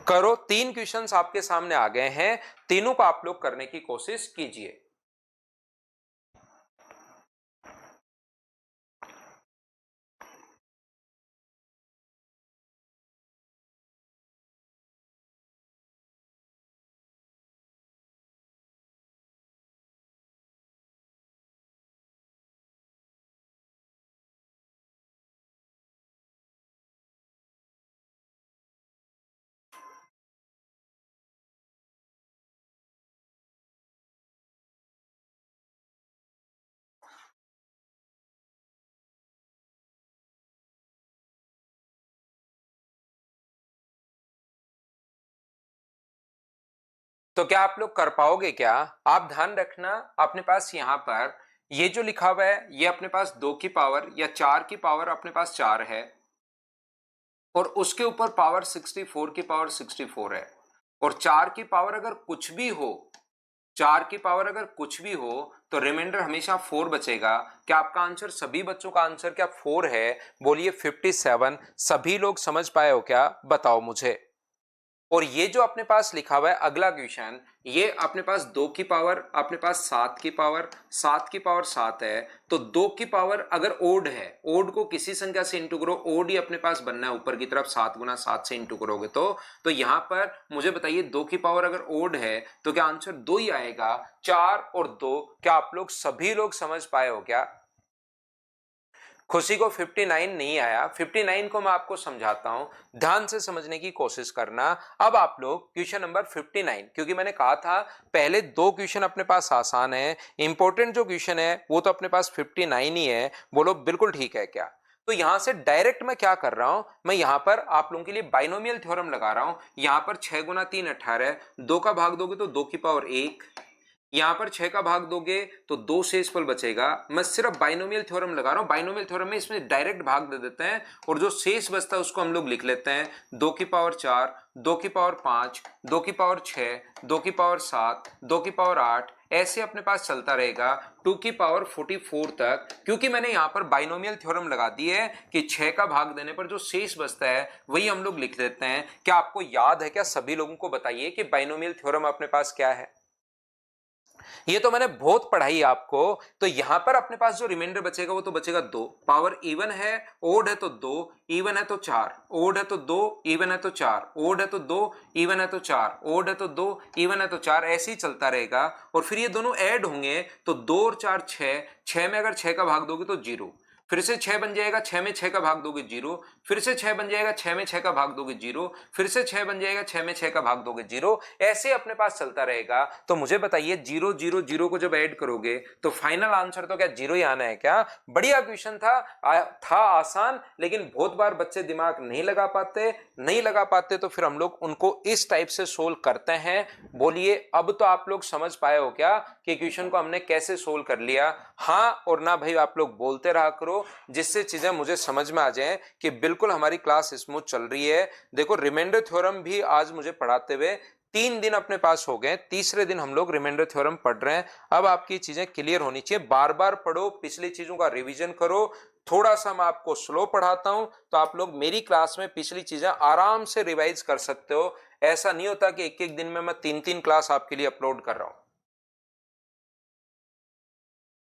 करो, 3 क्वेश्चंस आपके सामने आ गए हैं, तीनों को आप लोग करने की कोशिश कीजिए। तो क्या आप लोग कर पाओगे क्या? आप ध्यान रखना, अपने पास यहाँ पर ये जो लिखा हुआ है ये अपने पास 2 की पावर या 4 की पावर अपने पास 4 है और उसके ऊपर पावर 64 की पावर 64 है। और 4 की पावर अगर कुछ भी हो, 4 की पावर अगर कुछ भी हो तो रिमाइंडर हमेशा 4 बचेगा। क्या आपका आंसर, सभी बच्चों का आंसर क्या 4 है? बोलिए 57। सभी लोग समझ पाए हो क्या? बताओ मुझे। और ये जो अपने पास लिखा हुआ है अगला क्वेश्चन, ये अपने पास 2 की पावर, अपने पास 7 की पावर, 7 की पावर 7 है। तो 2 की पावर अगर ओड है, ओड को किसी संख्या से इंटू करो, ओड ही अपने पास बनना है ऊपर की तरफ, 7 गुना 7 से इंटू करोगे तो यहां पर मुझे बताइए 2 की पावर अगर ओड है तो क्या आंसर 2 ही आएगा? 4 और 2। क्या आप लोग सभी लोग समझ पाए हो क्या? खुशी को 59 नहीं आया, 59 को मैं आपको समझाता हूं, ध्यान से समझने की कोशिश करना। अब आप लोग क्वेश्चन नंबर 59, क्योंकि मैंने कहा था पहले 2 क्वेश्चन अपने पास आसान है, इंपॉर्टेंट जो क्वेश्चन है वो तो अपने पास 59 ही है। बोलो बिल्कुल ठीक है क्या? तो यहां से डायरेक्ट मैं क्या कर रहा हूं, मैं यहां पर आप लोगों के लिए बाइनोमियल थ्योरम लगा रहा हूं। यहां पर 6 गुना 3 18, 2 का भाग दोगे तो 2 की पावर 1, यहां पर 6 का भाग दोगे तो 2 शेषफल बचेगा। मैं सिर्फ बाइनोमियल थ्योरम लगा रहा हूं। बाइनोमियल थ्योरम में इसमें डायरेक्ट भाग दे देते हैं और जो शेष बचता है उसको हम लोग लिख लेते हैं 2 की पावर 4, 2 की पावर 5, 2 की पावर 6, 2 की पावर 7, 2 की पावर 8, ऐसे अपने पास चलता रहेगा 2 की पावर 44 तक। क्योंकि मैंने यहां पर बाइनोमियल थ्योरम लगा दी है कि 6 का भाग देने पर जो शेष बचता है वही हम लोग लिख देते हैं। क्या आपको याद है क्या? सभी लोगों को बताइए कि बाइनोमियल थ्योरम अपने पास क्या है। ये तो मैंने बहुत पढ़ाई आपको। तो यहां पर अपने पास जो रिमाइंडर बचेगा वो तो बचेगा 2। पावर इवन है, ओड है तो 2, इवन है तो 4, ओड है तो 2, इवन है तो 4, ओड है तो 2, इवन है तो 4, ओड है तो 2, इवन है तो 4, ऐसे ही चलता रहेगा। और फिर ये दोनों ऐड होंगे तो 2 और 4 6, 6 में अगर 6 का भाग दोगे तो 0, फिर से 6 बन जाएगा, 6 में 6 का भाग दोगे 0, फिर से 6 बन जाएगा, 6 में 6 का भाग दोगे 0, फिर से 6 बन जाएगा, 6 में 6 का भाग दोगे 0, ऐसे अपने पास चलता रहेगा। तो मुझे बताइए 0 0 0 को जब ऐड करोगे तो फाइनल आंसर तो क्या 0 ही आना है क्या? बढ़िया क्वेश्चन था आसान, लेकिन बहुत बार बच्चे दिमाग नहीं लगा पाते तो फिर हम लोग उनको इस टाइप से सोल्व करते हैं। बोलिए अब तो आप लोग समझ पाए हो क्या कि क्वेश्चन को हमने कैसे सोल्व कर लिया? हाँ और ना भाई आप लोग बोलते रहा करो, जिससे चीजें मुझे समझ में आ जाएं कि बिल्कुल हमारी क्लास स्मूथ चल रही है। देखो रिमाइंडर थ्योरम भी आज मुझे पढ़ाते हुए 3 दिन अपने पास हो गए, तीसरे दिन हम लोग रिमाइंडर थ्योरम पढ़ रहे हैं। अब आपकी चीजें क्लियर होनी चाहिए, बार बार पढ़ो, पिछली चीजों का रिवीजन करो। थोड़ा सा मैं आपको स्लो पढ़ाता हूं तो आप लोग मेरी क्लास में पिछली चीजें आराम से रिवाइज कर सकते हो। ऐसा नहीं होता कि एक एक दिन में मैं 3 क्लास आपके लिए अपलोड कर रहा हूं।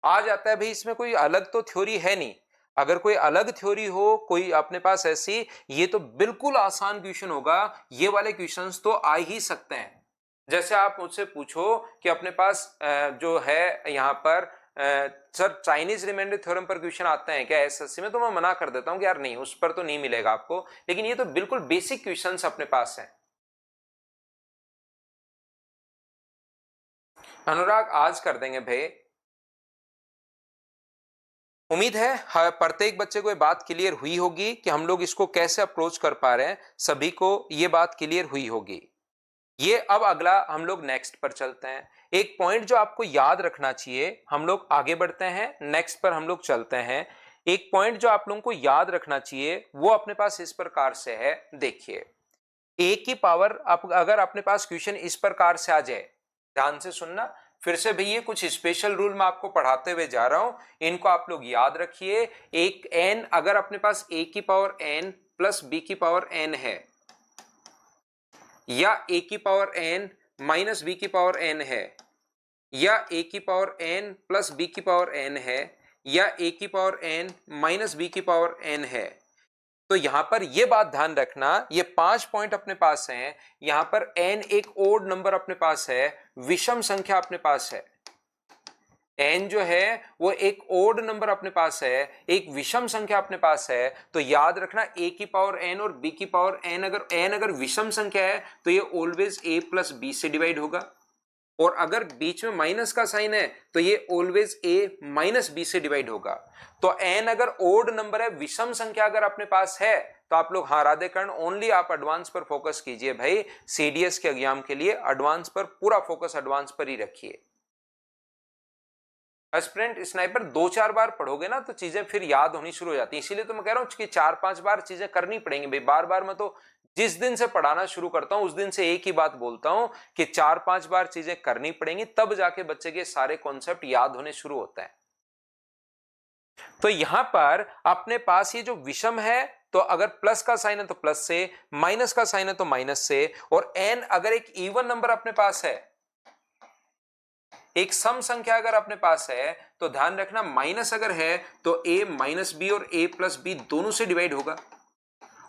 आ जाता है भाई, इसमें कोई अलग तो थ्योरी है नहीं। अगर कोई अलग थ्योरी हो, कोई अपने पास ऐसी, ये तो बिल्कुल आसान क्वेश्चन होगा। ये वाले क्वेश्चंस तो आ ही सकते हैं। जैसे आप मुझसे पूछो कि अपने पास जो है यहाँ पर सर चाइनीज रिमाइंडर थ्योरम पर क्वेश्चन आते हैं क्या एसएससी में, तो मैं मना कर देता हूं कि यार नहीं, उस पर तो नहीं मिलेगा आपको। लेकिन ये तो बिल्कुल बेसिक क्वेश्चंस अपने पास हैं। अनुराग आज कर देंगे भाई। उम्मीद है प्रत्येक बच्चे को ये बात क्लियर हुई होगी कि हम लोग इसको कैसे अप्रोच कर पा रहे हैं। सभी को ये बात क्लियर हुई होगी। ये अब अगला हम लोग नेक्स्ट पर चलते हैं। एक पॉइंट जो आपको याद रखना चाहिए, हम लोग आगे बढ़ते हैं, नेक्स्ट पर हम लोग चलते हैं। एक पॉइंट जो आप लोगों को याद रखना चाहिए वो अपने पास इस प्रकार से है। देखिए ए की पावर, अगर अपने पास क्वेश्चन इस प्रकार से आ जाए, ध्यान से सुनना, फिर से भैया कुछ स्पेशल रूल मैं आपको पढ़ाते हुए जा रहा हूं, इनको आप लोग याद रखिए। एक एन, अगर अपने पास ए की पावर एन प्लस बी की पावर एन है, या ए की पावर एन माइनस बी की पावर एन है, या ए की पावर एन प्लस बी की पावर एन है, या ए की पावर एन माइनस बी की पावर एन है, तो यहां पर यह बात ध्यान रखना, ये 5 पॉइंट अपने पास हैं। यहां पर n एक ओड नंबर अपने पास है, विषम संख्या अपने पास है। n जो है वो एक ओड नंबर अपने पास है, एक विषम संख्या अपने पास है। तो याद रखना a की पावर n और b की पावर n, अगर विषम संख्या है तो ये ऑलवेज a प्लस b से डिवाइड होगा। और अगर बीच में माइनस का साइन है तो ये ऑलवेज a माइनस बी से डिवाइड होगा। तो n अगर ओड नंबर है, विषम संख्या अगर अपने पास है, तो आप लोग हाँ राधेकर्ण ओनली आप एडवांस पर फोकस कीजिए भाई, सीडीएस के एग्जाम के लिए एडवांस पर पूरा फोकस एडवांस पर ही रखिए। एस्पिरेंट स्नाइपर 2-4 बार पढ़ोगे ना तो चीजें फिर याद होनी शुरू हो जाती है, इसीलिए तो मैं कह रहा हूँ कि 4-5 बार चीजें करनी पड़ेंगी भाई। बार बार मैं तो जिस दिन से पढ़ाना शुरू करता हूं उस दिन से एक ही बात बोलता हूं कि 4-5 बार चीजें करनी पड़ेंगी, तब जाके बच्चे के सारे कॉन्सेप्ट याद होने शुरू होते हैं। तो यहां पर अपने पास ये जो विषम है, तो अगर प्लस का साइन है तो प्लस से, माइनस का साइन है तो माइनस से, और एन अगर एक इवन नंबर अपने पास है, एक सम संख्या अगर अपने पास है, तो ध्यान रखना माइनस अगर है तो a माइनस बी और a प्लस बी दोनों से डिवाइड होगा,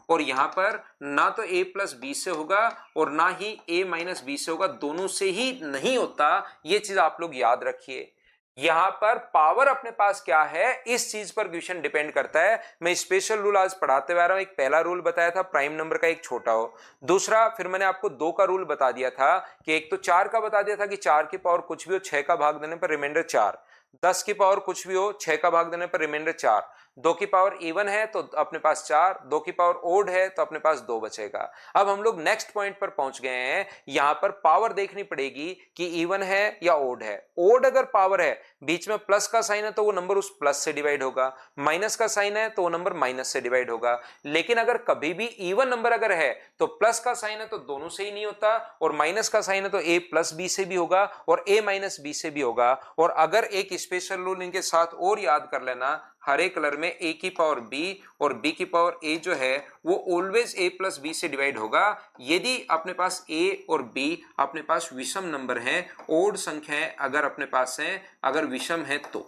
और यहां पर ना तो a प्लस बी से होगा और ना ही a माइनस बी से होगा, दोनों से ही नहीं होता। ये चीज आप लोग याद रखिए। यहां पर पावर अपने पास क्या है इस चीज पर क्वेश्चन डिपेंड करता है। मैं स्पेशल रूल आज पढ़ाते हुए आ रहा हूं। एक पहला रूल बताया था प्राइम नंबर का एक छोटा हो, दूसरा फिर मैंने आपको 2 का रूल बता दिया था कि एक तो 4 का बता दिया था कि 4 की पावर कुछ भी हो 6 का भाग देने पर रिमाइंडर 4, 10 की पावर कुछ भी हो 6 का भाग देने पर रिमाइंडर 4, 2 की पावर इवन है तो अपने पास 4, 2 की पावर ओड है तो अपने पास 2 बचेगा। अब हम लोग नेक्स्ट पॉइंट पर पहुंच गए हैं। यहां पर पावर देखनी पड़ेगी कि इवन है या ओड है। ओड अगर पावर है, बीच में प्लस का साइन है तो वो नंबर उस प्लस से डिवाइड होगा, माइनस का साइन है तो वो नंबर माइनस से डिवाइड होगा। लेकिन अगर कभी भी इवन नंबर अगर है तो प्लस का साइन है तो दोनों से ही नहीं होता, और माइनस का साइन है तो a प्लस बी से भी होगा और a माइनस बी से भी होगा। और अगर एक स्पेशल रूल इनके साथ और याद कर लेना, हरे कलर में a की पावर b और b की पावर a जो है वो ऑलवेज a प्लस बी से डिवाइड होगा यदि अपने पास a और b अपने पास विषम नंबर हैं, ओड संख्याएं अगर अपने पास हैं, अगर विषम है तो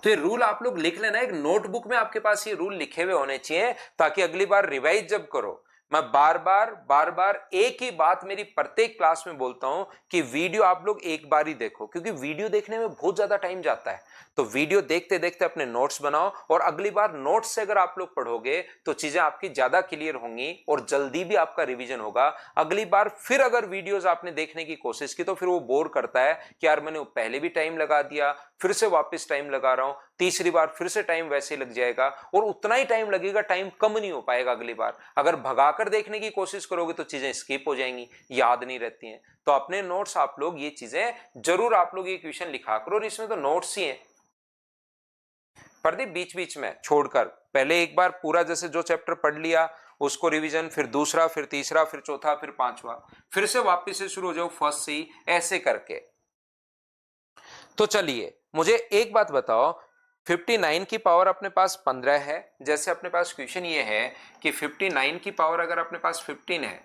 ये रूल आप लोग लिख लेना। एक नोटबुक में आपके पास ये रूल लिखे हुए होने चाहिए ताकि अगली बार रिवाइज जब करो, मैं बार बार एक ही बात मेरी प्रत्येक क्लास में बोलता हूं कि वीडियो आप लोग एक बार ही देखो, क्योंकि वीडियो देखने में बहुत ज्यादा टाइम जाता है। तो वीडियो देखते देखते अपने नोट्स बनाओ, और अगली बार नोट्स से अगर आप लोग पढ़ोगे तो चीजें आपकी ज्यादा क्लियर होंगी और जल्दी भी आपका रिवीजन होगा। अगली बार फिर अगर वीडियोस आपने देखने की कोशिश की तो फिर वो बोर करता है कि यार मैंने पहले भी टाइम लगा दिया, फिर से वापस टाइम लगा रहा हूं, तीसरी बार फिर से टाइम वैसे लग जाएगा और उतना ही टाइम लगेगा, टाइम कम नहीं हो पाएगा अगली बार। अगर भगाकर देखने की कोशिश करोगे तो चीजें स्किप हो जाएंगी, याद नहीं रहती हैं। तो अपने नोट्स आप लोग ये चीजें जरूर आप लोग ये क्वेश्चन लिखा करो, और इसमें तो नोट्स ही हैं प्रदीप, बीच बीच में छोड़कर पहले एक बार पूरा जैसे जो चैप्टर पढ़ लिया उसको रिवीजन, फिर दूसरा, फिर तीसरा, फिर चौथा, फिर पांचवा, फिर से वापस से शुरू हो जाओ फर्स्ट से ही, ऐसे करके। तो चलिए मुझे एक बात बताओ, 59 की पावर अपने पास 15 है। जैसे अपने पास क्वेश्चन ये है कि 59 की पावर अगर अपने पास 15 है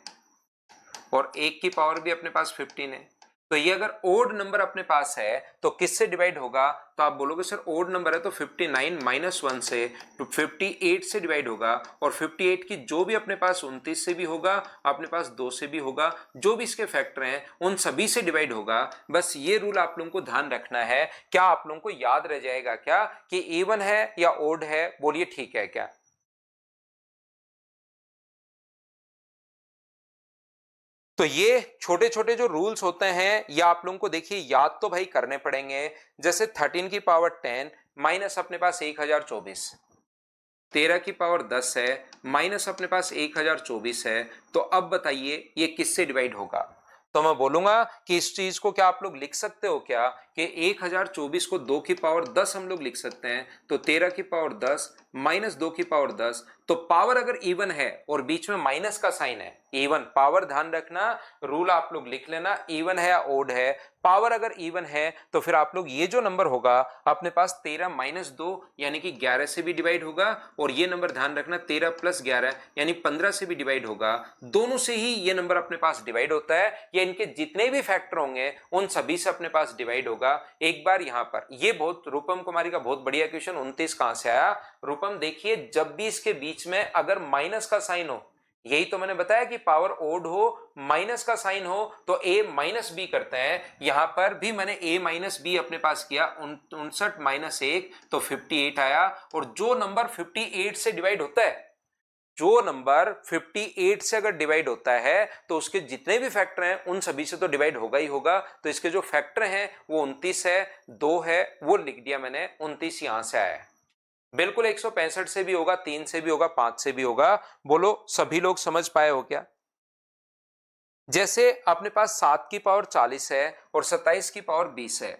और 1 की पावर भी अपने पास 15 है, तो ये अगर ओड नंबर अपने पास है तो किससे डिवाइड होगा? तो आप बोलोगे सर ओड नंबर है तो 59 माइनस 1 से, तो 58 से डिवाइड होगा, और 58 की जो भी अपने पास 29 से भी होगा, अपने पास 2 से भी होगा, जो भी इसके फैक्टर हैं उन सभी से डिवाइड होगा। बस ये रूल आप लोगों को ध्यान रखना है। क्या आप लोगों को याद रह जाएगा क्या कि इवन है या ओड है? बोलिए ठीक है क्या? तो ये छोटे छोटे जो रूल्स होते हैं ये आप लोगों को देखिए याद तो भाई करने पड़ेंगे। जैसे 13 की पावर 10 माइनस अपने पास 1024, 13 की पावर 10 है माइनस अपने पास 1024 है। तो अब बताइए ये किससे डिवाइड होगा? तो मैं बोलूंगा कि इस चीज को क्या आप लोग लिख सकते हो क्या कि 1024 को 2 की पावर 10 हम लोग लिख सकते हैं, तो 13 की पावर 10 माइनस 2 की पावर 10। तो पावर अगर इवन है और बीच में माइनस का साइन है, इवन पावर, ध्यान रखना रूल आप लोग लिख लेना, इवन है या ओड है। पावर अगर इवन है तो फिर आप लोग ये जो नंबर होगा अपने पास 13 माइनस 2 यानी कि 11 से भी डिवाइड होगा, और ये नंबर ध्यान रखना 13 प्लस 11 यानी 15 से भी डिवाइड होगा। दोनों से ही ये नंबर अपने पास डिवाइड होता है, या इनके जितने भी फैक्टर होंगे उन सभी से अपने पास डिवाइड होगा। एक बार यहां पर ये बहुत रूपम कुमारी का बहुत बढ़िया क्वेश्चन 29 कहां से आया? रूपम देखिए जब भी इसके बीच में अगर माइनस का साइन हो, यही तो मैंने बताया कि पावर ओड हो, माइनस का साइन हो तो a माइनस बी करते हैं। यहां पर भी मैंने a माइनस बी अपने पास किया, 59 माइनस 1 तो 58 आया। और जो नंबर 58 से डिवाइड होता है, जो नंबर 58 से अगर डिवाइड होता है तो उसके जितने भी फैक्टर हैं उन सभी से तो डिवाइड होगा ही होगा। तो इसके जो फैक्टर हैं वो 29 है, 2 है, वो लिख दिया मैंने, 29 यहां से आया है। बिल्कुल 165 से भी होगा, 3 से भी होगा, 5 से भी होगा। बोलो सभी लोग समझ पाए हो क्या? जैसे अपने पास 7 की पावर 40 है और 27 की पावर 20 है।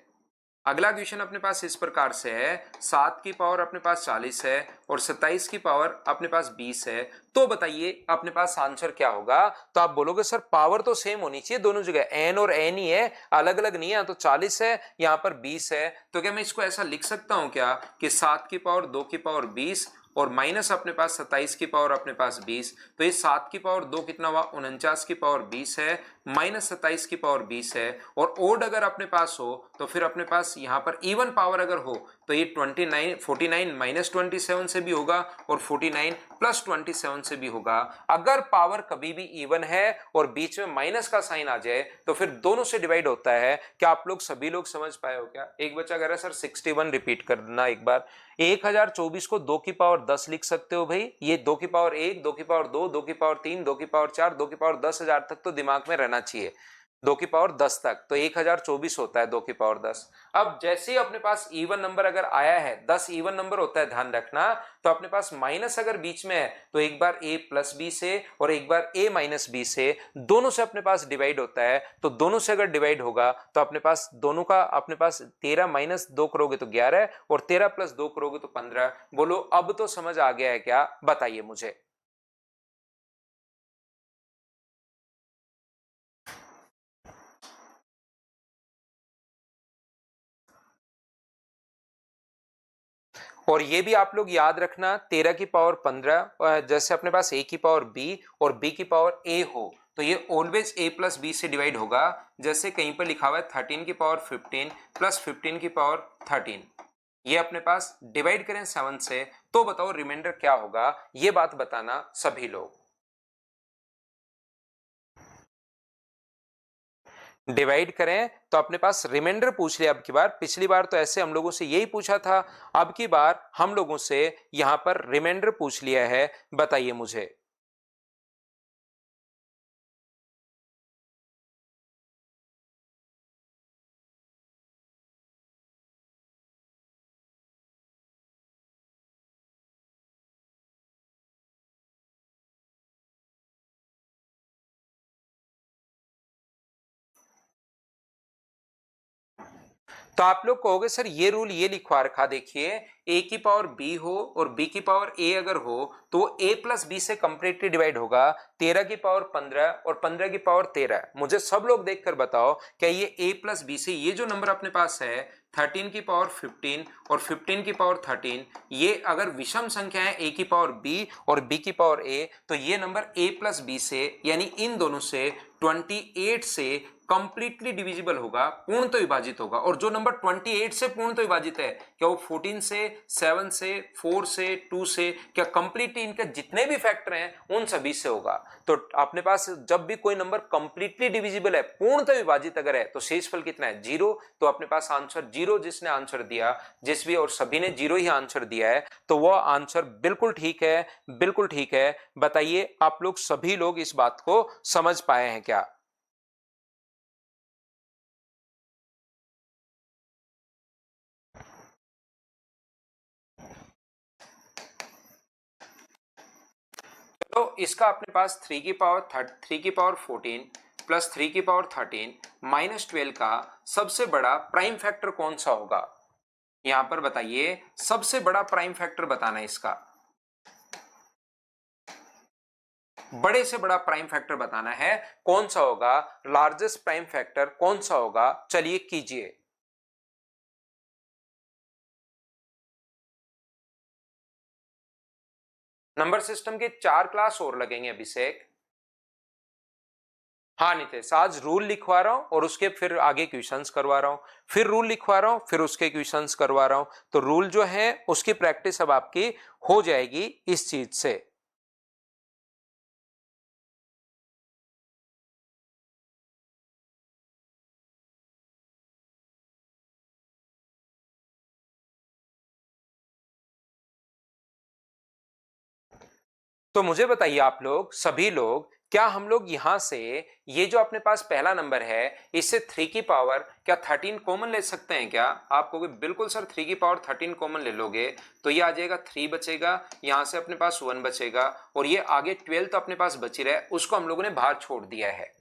अगला क्वेश्चन अपने पास इस प्रकार से है, 7 की पावर अपने पास 40 है और 27 की पावर अपने पास 20 है। तो बताइए अपने पास आंसर क्या होगा? तो आप बोलोगे सर पावर तो सेम होनी चाहिए दोनों जगह, एन और एन ही है, अलग अलग नहीं है। तो 40 है, यहाँ पर 20 है, तो क्या मैं इसको ऐसा लिख सकता हूं क्या कि 7 की पावर 2 की पावर 20 और माइनस अपने पास 27 की पावर अपने पास 20। तो ये 7 की पावर 2 कितना हुआ, 49 की पावर 20 है, माइनस 27 की पावर 20 है। और ओड अगर अपने पास हो तो फिर अपने पास यहाँ पर इवन पावर अगर हो तो ये 49 माइनस 27 से भी होगा और 49 प्लस 27 से भी होगा। अगर पावर कभी भी इवन है और बीच में माइनस का साइन आ जाए तो फिर दोनों से डिवाइड होता है। क्या आप लोग सभी लोग समझ पाए हो क्या? एक बच्चा कह रहा है सर 61 रिपीट करना एक बार। 1024 को 2 की पावर 10 लिख सकते हो भाई। ये 2 की पावर 1, 2 की पावर 2, 2 की पावर 3, 2 की पावर 4, 2 की पावर 10,000 तक तो दिमाग में रहना चाहिए। 2 की पावर 10 तक तो 1024 होता है 2 की पावर 10। अब जैसे ही अपने पास इवन नंबर अगर आया है, 10 इवन नंबर होता है ध्यान रखना, तो अपने पास माइनस अगर बीच में है तो एक बार a प्लस बी से और एक बार a माइनस बी से, दोनों से अपने पास डिवाइड होता है। तो दोनों से अगर डिवाइड होगा तो अपने पास दोनों का अपने पास 13 माइनस 2 करोगे तो 11 और 13 प्लस 2 करोगे तो 15। बोलो अब तो समझ आ गया है क्या? बताइए मुझे। और ये भी आप लोग याद रखना, 13 की पावर 15, जैसे अपने पास a की पावर b और b की पावर a हो तो ये ऑलवेज a प्लस बी से डिवाइड होगा। जैसे कहीं पर लिखा हुआ है 13 की पावर 15 प्लस 15 की पावर 13, ये अपने पास डिवाइड करें 7 से तो बताओ रिमाइंडर क्या होगा? ये बात बताना सभी लोग। डिवाइड करें तो अपने पास रिमाइंडर पूछ लिया अब की बार। पिछली बार तो ऐसे हम लोगों से यही पूछा था, अब की बार हम लोगों से यहां पर रिमाइंडर पूछ लिया है। बताइए मुझे। तो आप लोग कहोगे सर ये रूल ये लिखवा रखा, देखिए a की पावर b हो और b की पावर a अगर हो तो a प्लस बी से कंप्लीटली डिवाइड होगा। 13 की पावर 15 और 15 की पावर 13। मुझे सब लोग देखकर बताओ क्या ये a प्लस बी से ये जो नंबर अपने पास है 13 की पावर 15 और 15 की पावर 13, ये अगर विषम संख्या है a की पावर b और b की पावर a तो ये नंबर a प्लस बी से यानी इन दोनों से 28 से कंप्लीटली डिविजिबल होगा, पूर्ण तो विभाजित होगा। और जो नंबर 28 से पूर्ण तो विभाजित है क्या वो 14 से, 7 से, 4 से, 2 से, क्या कंप्लीटली इनके जितने भी फैक्टर हैं उन सभी से होगा। तो अपने पास जब भी कोई नंबर कंप्लीटली डिविजिबल है, पूर्ण तो विभाजित अगर है तो शेषफल कितना है? 0। तो अपने पास आंसर 0, जिसने आंसर दिया, जिस भी और सभी ने 0 ही आंसर दिया है तो वह आंसर बिल्कुल ठीक है, बिल्कुल ठीक है। बताइए आप लोग सभी लोग इस बात को समझ पाए हैं क्या? तो इसका अपने पास 3 की पावर 14 प्लस 3 की पावर 13 माइनस 12 का सबसे बड़ा प्राइम फैक्टर कौन सा होगा? यहां पर बताइए, सबसे बड़ा प्राइम फैक्टर बताना है इसका। बड़े से बड़ा प्राइम फैक्टर बताना है, कौन सा होगा? लार्जेस्ट प्राइम फैक्टर कौन सा होगा? चलिए कीजिए। नंबर सिस्टम के 4 क्लास और लगेंगे अभिषेक। हाँ नितेश, आज रूल लिखवा रहा हूं और उसके फिर आगे क्वेश्चंस करवा रहा हूं, फिर रूल लिखवा रहा हूं, फिर उसके क्वेश्चंस करवा रहा हूं। तो रूल जो है उसकी प्रैक्टिस अब आपकी हो जाएगी इस चीज से। तो मुझे बताइए आप लोग सभी लोग क्या हम लोग यहां से ये जो अपने पास पहला नंबर है इससे 3 की पावर क्या 13 कॉमन ले सकते हैं क्या? आप कहोगे बिल्कुल सर 3 की पावर 13 कॉमन ले लोगे तो ये आ जाएगा 3 बचेगा, यहां से अपने पास 1 बचेगा और ये आगे 12 तो अपने पास बची रहे, उसको हम लोगों ने बाहर छोड़ दिया है।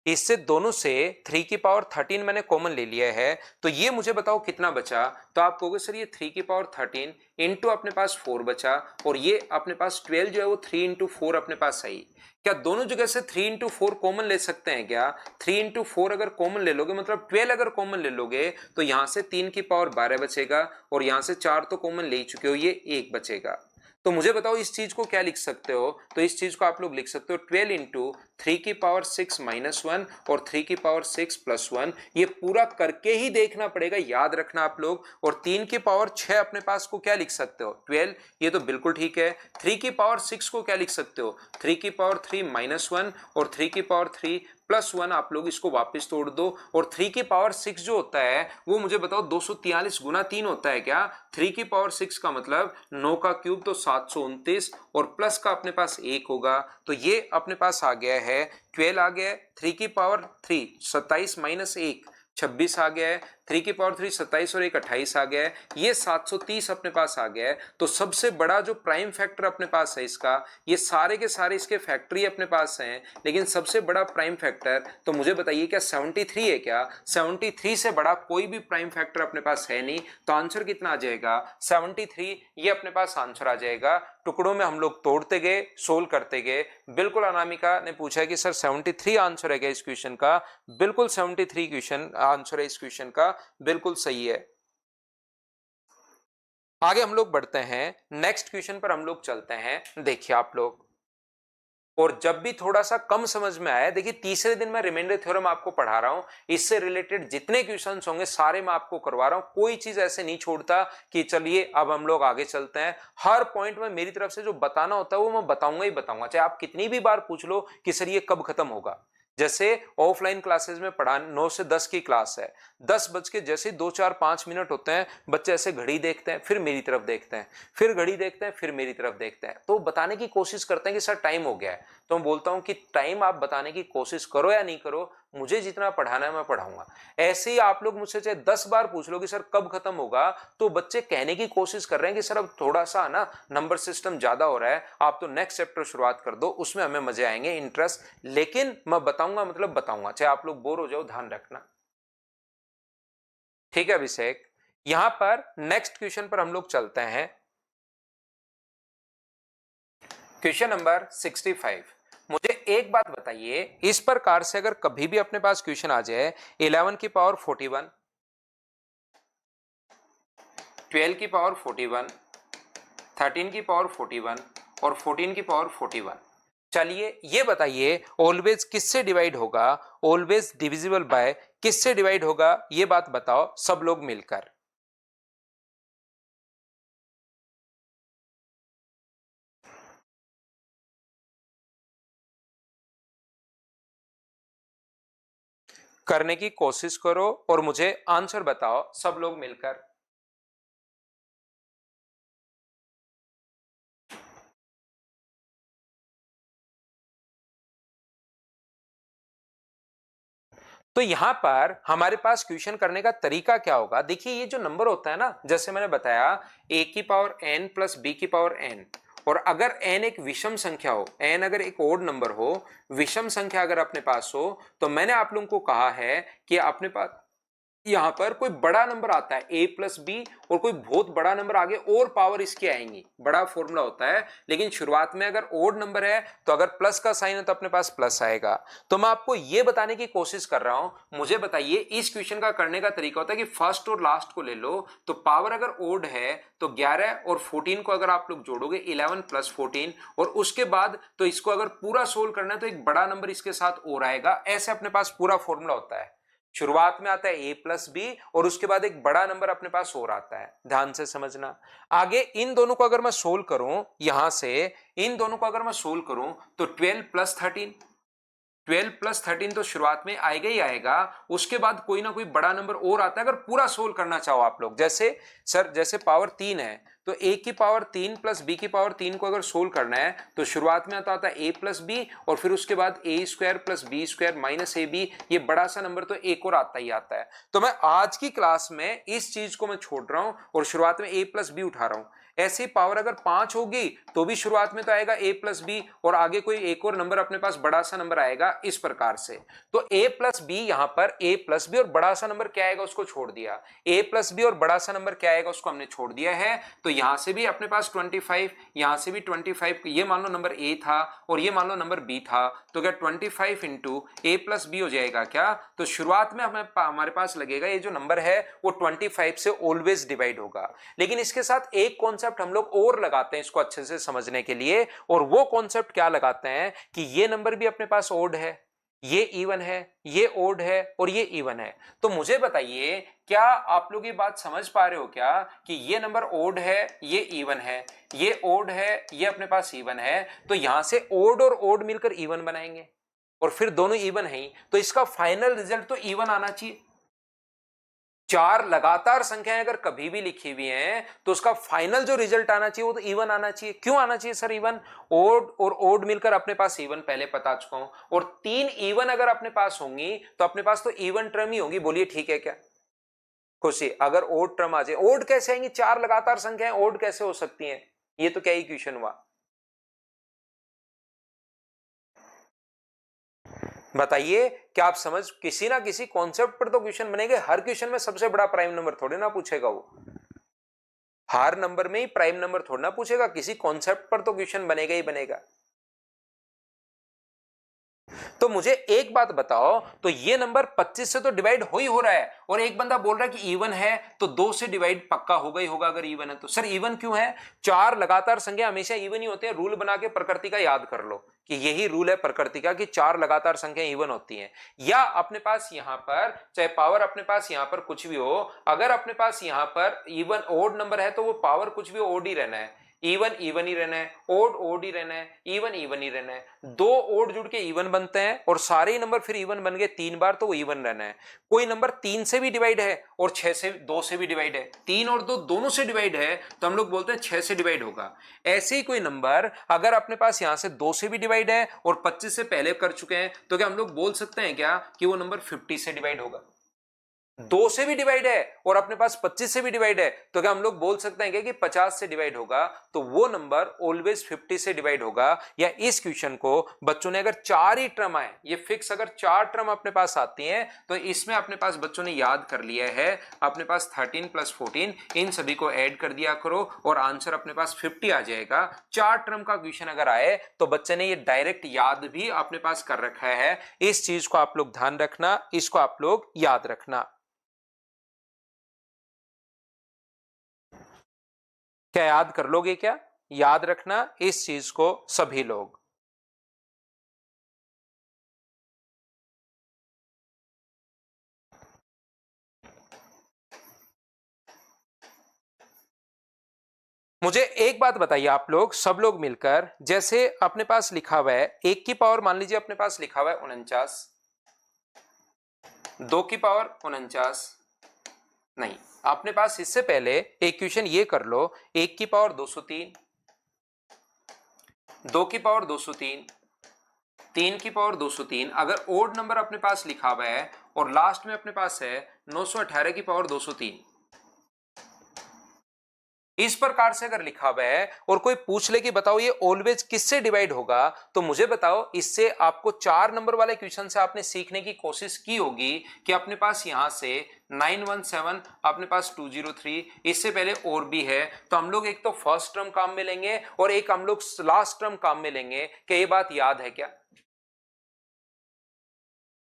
इससे दोनों से 3 की पावर 13 मैंने कॉमन ले लिया है, तो ये मुझे बताओ कितना बचा? तो आप कहोगे सर ये 3 की पावर 13 इंटू अपने पास 4 बचा और ये अपने पास 12 जो है वो 3 इंटू 4 अपने पास आई। क्या दोनों जगह से 3 इंटू 4 कॉमन ले सकते हैं क्या? 3 इंटू 4 अगर कॉमन ले लोगे मतलब 12 अगर कॉमन ले लोगे तो यहां से 3 की पावर 12 बचेगा और यहां से 4 तो कॉमन ले ही चुके हो, ये 1 बचेगा। तो मुझे बताओ इस चीज को क्या लिख सकते हो? तो इस चीज को आप लोग लिख सकते हो 12 इंटू 3 की पावर 6 माइनस 1 और 3 की पावर 6 प्लस 1। ये पूरा करके ही देखना पड़ेगा, याद रखना आप लोग। और 3 की पावर 6 अपने पास को क्या लिख सकते हो? 12, ये तो बिल्कुल ठीक है। 3 की पावर 6 को क्या लिख सकते हो? 3 की पावर 3 माइनस 1 और 3 की पावर 3 प्लस 1। आप लोग इसको वापस तोड़ दो और 3 की पावर 6 जो होता है वो मुझे बताओ 243 गुना 3 होता है क्या? 3 की पावर 6 का मतलब 9 का क्यूब तो 729 और प्लस का अपने पास 1 होगा, तो ये अपने पास आ गया है 12 आ गया है। 3 की पावर 3 27 माइनस 1 26 आ गया है। 3 की पावर 3 27 और 1 28 आ गया है, ये 730 अपने पास आ गया है। तो सबसे बड़ा जो प्राइम फैक्टर अपने पास है इसका, ये सारे के सारे इसके फैक्टरी अपने पास हैं, लेकिन सबसे बड़ा प्राइम फैक्टर तो मुझे बताइए क्या 73 है क्या? 73 से बड़ा कोई भी प्राइम फैक्टर अपने पास है नहीं, तो आंसर कितना आ जाएगा? 73, ये अपने पास आंसर आ जाएगा। टुकड़ों में हम लोग तोड़ते गए, सोल्व करते गए। बिल्कुल अनामिका ने पूछा है कि सर 73 आंसर है क्या इस क्वेश्चन का? बिल्कुल 73 क्वेश्चन आंसर है इस क्वेश्चन का, बिल्कुल सही है। आगे हम लोग बढ़ते हैं, नेक्स्ट क्वेश्चन पर हम लोग चलते हैं। देखिए आप लोग, और जब भी थोड़ा सा कम समझ में आया, देखिए तीसरे दिन मैं रिमाइंडर थ्योरम आपको पढ़ा रहा हूं, इससे रिलेटेड जितने क्वेश्चंस होंगे सारे मैं आपको करवा रहा हूं, कोई चीज ऐसे नहीं छोड़ता कि चलिए अब हम लोग आगे चलते हैं। हर पॉइंट में मेरी तरफ से जो बताना होता है वो मैं बताऊंगा ही बताऊंगा, चाहे आप कितनी भी बार पूछ लो कि सर ये कब खत्म होगा। जैसे ऑफलाइन क्लासेस में पढ़ा 9 से 10 की क्लास है, 10 बज के जैसे 2 4 5 मिनट होते हैं बच्चे ऐसे घड़ी देखते हैं, फिर मेरी तरफ देखते हैं, फिर घड़ी देखते हैं, फिर मेरी तरफ देखते हैं, तो बताने की कोशिश करते हैं कि सर टाइम हो गया है। तो मैं बोलता हूं कि टाइम आप बताने की कोशिश करो या नहीं करो, मुझे जितना पढ़ाना है मैं पढ़ाऊंगा। ऐसे ही आप लोग मुझसे चाहे 10 बार पूछ लो कि सर कब खत्म होगा, तो बच्चे कहने की कोशिश कर रहे हैं कि सर अब थोड़ा सा ना नंबर सिस्टम ज्यादा हो रहा है, आप तो नेक्स्ट चैप्टर शुरुआत कर दो, उसमें हमें मजे आएंगे, इंटरेस्ट। लेकिन मैं बताऊंगा मतलब बताऊंगा, चाहे आप लोग बोर हो जाओ, ध्यान रखना। ठीक है अभिषेक, यहां पर नेक्स्ट क्वेश्चन पर हम लोग चलते हैं। Question number 65। मुझे एक बात बताइए, इस प्रकार से अगर कभी भी अपने पास क्वेश्चन आ जाए 11 की पावर 41, 12 की पावर 41, 13 की पावर 41 और 14 की पावर 41, चलिए ये बताइए ऑलवेज किससे डिवाइड होगा? ऑलवेज डिविजिबल बाय किससे डिवाइड होगा? ये बात बताओ सब लोग मिलकर। करने की कोशिश करो और मुझे आंसर बताओ सब लोग मिलकर। तो यहां पर हमारे पास क्वेश्चन करने का तरीका क्या होगा? देखिए ये जो नंबर होता है ना, जैसे मैंने बताया a की पावर n प्लस b की पावर n, और अगर n एक विषम संख्या हो, n अगर एक ओड नंबर हो, विषम संख्या अगर अपने पास हो, तो मैंने आप लोगों को कहा है कि अपने पास यहां पर कोई बड़ा नंबर आता है a प्लस बी और कोई बहुत बड़ा नंबर आगे और पावर इसकी आएंगी, बड़ा फॉर्मूला होता है। लेकिन शुरुआत में अगर ओड नंबर है तो अगर प्लस का साइन है तो अपने पास प्लस आएगा। तो मैं आपको यह बताने की कोशिश कर रहा हूं, मुझे बताइए इस क्वेश्चन का करने का तरीका होता है कि फर्स्ट और लास्ट को ले लो, तो पावर अगर ओड है तो 11 और 14 को अगर आप लोग जोड़ोगे 11 प्लस 14, और उसके बाद तो इसको अगर पूरा सोल्व करना है तो एक बड़ा नंबर इसके साथ और आएगा। ऐसे अपने पास पूरा फॉर्मूला होता है, शुरुआत में आता है a प्लस बी और उसके बाद एक बड़ा नंबर अपने पास और आता है। ध्यान से समझना। आगे इन दोनों को अगर मैं सोल्व करूं, यहां से इन दोनों को अगर मैं सोल्व करूं तो 12 प्लस 13, 12 प्लस 13 तो शुरुआत में आएगा ही आएगा, उसके बाद कोई ना कोई बड़ा नंबर और आता है। अगर पूरा सोल्व करना चाहो आप लोग, जैसे सर जैसे पावर 3 है तो a की पावर 3 प्लस b की पावर 3 को अगर सोल्व करना है तो शुरुआत में आता है a प्लस बी और फिर उसके बाद a square plus B square minus A B, ये बड़ा सा नंबर तो एक और आता ही आता है। तो मैं आज की क्लास में इस चीज को मैं छोड़ रहा हूं और शुरुआत में a प्लस बी उठा रहा हूं। ऐसी पावर अगर 5 होगी तो भी शुरुआत में तो आएगा a प्लस बी और आगे कोई एक और नंबर अपने पास बड़ा सा नंबर आएगा इस प्रकार से। तो a प्लस बी, यहां पर a प्लस बी और बड़ा सा नंबर क्या आएगा उसको छोड़ दिया, a प्लस बी और बड़ा सा नंबर क्या आएगा उसको हमने छोड़ दिया है। तो यहां से भी अपने पास 25, यहां से भी 25, ये मान लो नंबर a था और ये मान लो नंबर b था, तो क्या 25 इंटू a प्लस बी हो जाएगा क्या। तो शुरुआत में हमारे पास लगेगा ये जो नंबर है वो 25 से ऑलवेज डिवाइड होगा। लेकिन इसके साथ एक कॉन्सेप्ट हम लोग और लगाते हैं इसको अच्छे से समझने के लिए, और वो कॉन्सेप्ट क्या लगाते हैं कि ये नंबर भी अपने पास ओड है, ये इवन है, ये ओड है और ये इवन है। तो मुझे बताइए क्या आप लोग ये बात समझ पा रहे हो क्या कि ये नंबर ओड है, ये इवन है, ये ओड है, ये अपने पास इवन है, तो यहां से ओड और ओड मिलकर इवन बनाएंगे और फिर दोनों इवन है, तो इसका फाइनल रिजल्ट तो इवन आना चाहिए। चार लगातार संख्याएं अगर कभी भी लिखी हुई हैं तो उसका फाइनल जो रिजल्ट आना चाहिए वो तो इवन आना चाहिए। क्यों आना चाहिए सर इवन? ओड और ओड मिलकर अपने पास इवन पहले बता चुका हूं, और 3 इवन अगर अपने पास होंगी तो अपने पास तो इवन टर्म ही होंगी। बोलिए ठीक है क्या खुशी? अगर ओड टर्म आ जाए, ओड कैसे आएंगी? 4 लगातार संख्याएं ओड कैसे हो सकती हैं? ये तो क्या ही क्वेश्चन हुआ, बताइए। क्या आप समझ, किसी ना किसी कॉन्सेप्ट पर तो क्वेश्चन बनेंगे। हर क्वेश्चन में सबसे बड़ा प्राइम नंबर थोड़े ना पूछेगा वो, हर नंबर में ही प्राइम नंबर थोड़ा ना पूछेगा, किसी कॉन्सेप्ट पर तो क्वेश्चन बनेगा ही बनेगा। तो मुझे एक बात बताओ, तो ये नंबर 25 से तो डिवाइड हो ही हो रहा है और एक बंदा बोल रहा है कि इवन है, तो 2 से डिवाइड पक्का होगा ही होगा अगर इवन है तो। सर इवन क्यों है? 4 लगातार संख्या हमेशा इवन ही होते हैं। रूल बना के प्रकृति का याद कर लो कि यही रूल है प्रकृति का कि 4 लगातार संख्या इवन होती हैं। या अपने पास यहां पर चाहे पावर अपने पास यहां पर कुछ भी हो, अगर अपने पास यहां पर इवन ओड नंबर है तो वो पावर कुछ भी ओड ही रहना है। इवन इवन ही रहना है, ओड ओड ही रहना है, इवन इवन ही रहना है। 2 ओड जुड़ के इवन बनते हैं और सारे ही नंबर फिर इवन बन गए 3 बार तो वो इवन रहना है। कोई नंबर 3 से भी डिवाइड है और 6 से 2 से भी डिवाइड है, 3 और 2 दोनों से डिवाइड है तो हम लोग बोलते हैं 6 से डिवाइड होगा। ऐसे ही कोई नंबर अगर अपने पास यहां से 2 से भी डिवाइड है और 25 से पहले कर चुके हैं तो क्या हम लोग बोल सकते हैं क्या कि वो नंबर 50 से डिवाइड होगा? 2 से भी डिवाइड है और अपने पास 25 से भी डिवाइड है तो क्या हम लोग बोल सकते हैं क्या कि 50 से डिवाइड होगा? तो वो नंबर ऑलवेज 50 से डिवाइड होगा। या इस क्वेश्चन को बच्चों ने अगर 4 ही टर्म आए, ये फिक्स अगर 4 टर्म अपने पास आती हैं तो इसमें अपने पास बच्चों ने याद कर लिया है अपने पास 13 प्लस 14, इन सभी को ऐड कर दिया करो और आंसर अपने पास 50 आ जाएगा। 4 टर्म का क्वेश्चन अगर आए तो बच्चे ने ये डायरेक्ट याद भी अपने पास कर रखा है। इस चीज को आप लोग ध्यान रखना, इसको आप लोग याद रखना। क्या याद कर लोगे? क्या याद रखना इस चीज को सभी लोग। मुझे एक बात बताइए आप लोग सब लोग मिलकर, जैसे अपने पास लिखा हुआ है 1 की पावर मान लीजिए अपने पास लिखा हुआ है 49, 2 की पावर 49, नहीं अपने पास इससे पहले एक क्वेश्चन ये कर लो, 1 की पावर 203, 2 की पावर 203, 3 की पावर 203। अगर ओड नंबर अपने पास लिखा हुआ है और लास्ट में अपने पास है 918 की पावर 203, इस प्रकार से अगर लिखा हुआ है और कोई पूछ ले कि बताओ ये ऑलवेज किससे डिवाइड होगा, तो मुझे बताओ इससे आपको 4 नंबर वाले क्वेश्चन से आपने सीखने की कोशिश की होगी कि अपने पास यहां से 917, अपने पास 203, इससे पहले और भी है तो हम लोग एक तो फर्स्ट टर्म काम में लेंगे और एक हम लोग लास्ट टर्म काम में लेंगे। क्या ये बात याद है क्या?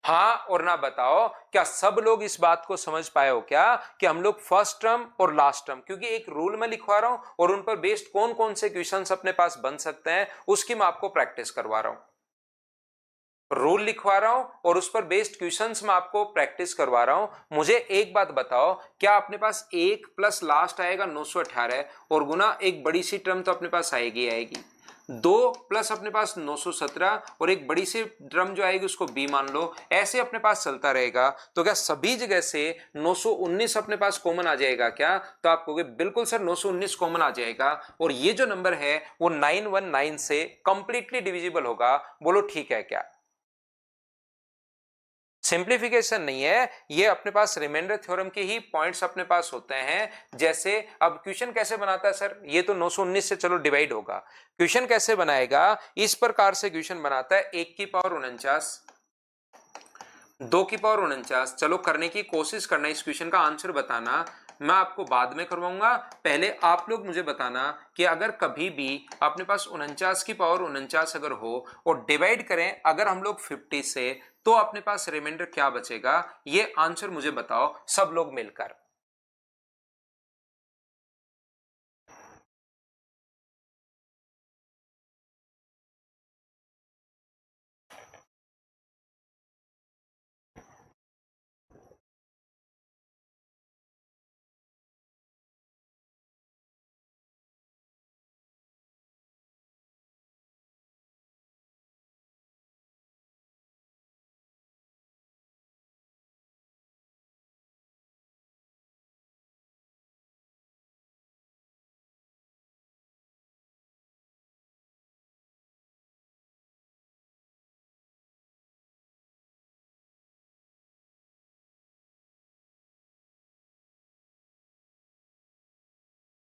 हाँ और ना बताओ, क्या सब लोग इस बात को समझ पाए हो क्या कि हम लोग फर्स्ट टर्म और लास्ट टर्म, क्योंकि एक रूल में लिखवा रहा हूं और उन पर बेस्ड कौन कौन से क्वेश्चंस अपने पास बन सकते हैं उसकी मैं आपको प्रैक्टिस करवा रहा हूं। रूल लिखवा रहा हूं और उस पर बेस्ड क्वेश्चंस मैं आपको प्रैक्टिस करवा रहा हूं। मुझे एक बात बताओ, क्या अपने पास 1 प्लस लास्ट आएगा 918 और गुना एक बड़ी सी टर्म तो अपने पास आएगी आएगी। 2 प्लस अपने पास 917 और एक बड़ी सी टर्म जो आएगी उसको b मान लो, ऐसे अपने पास चलता रहेगा। तो क्या सभी जगह से 919 अपने पास कॉमन आ जाएगा क्या? तो आप कहोगे बिल्कुल सर 919 कॉमन आ जाएगा और ये जो नंबर है वो 919 से कंप्लीटली डिविजिबल होगा। बोलो ठीक है क्या? सिंप्लीफिकेशन नहीं है, ये अपने पास रिमाइंडर थ्योरम के ही पॉइंट्स अपने पास होते हैं। जैसे अब क्वेश्चन कैसे बनाता है सर, ये तो 919 से चलो डिवाइड होगा, क्वेश्चन कैसे बनाएगा? इस प्रकार से क्वेश्चन बनाता है 1 की पावर 49, 2 की पावर 49। चलो करने की कोशिश करना, इस क्वेश्चन का आंसर बताना, मैं आपको बाद में करवाऊंगा। पहले आप लोग मुझे बताना कि अगर कभी भी अपने पास 49 की पावर 49 अगर हो और डिवाइड करें अगर हम लोग 50 से, तो अपने पास रिमाइंडर क्या बचेगा? ये आंसर मुझे बताओ सब लोग मिलकर।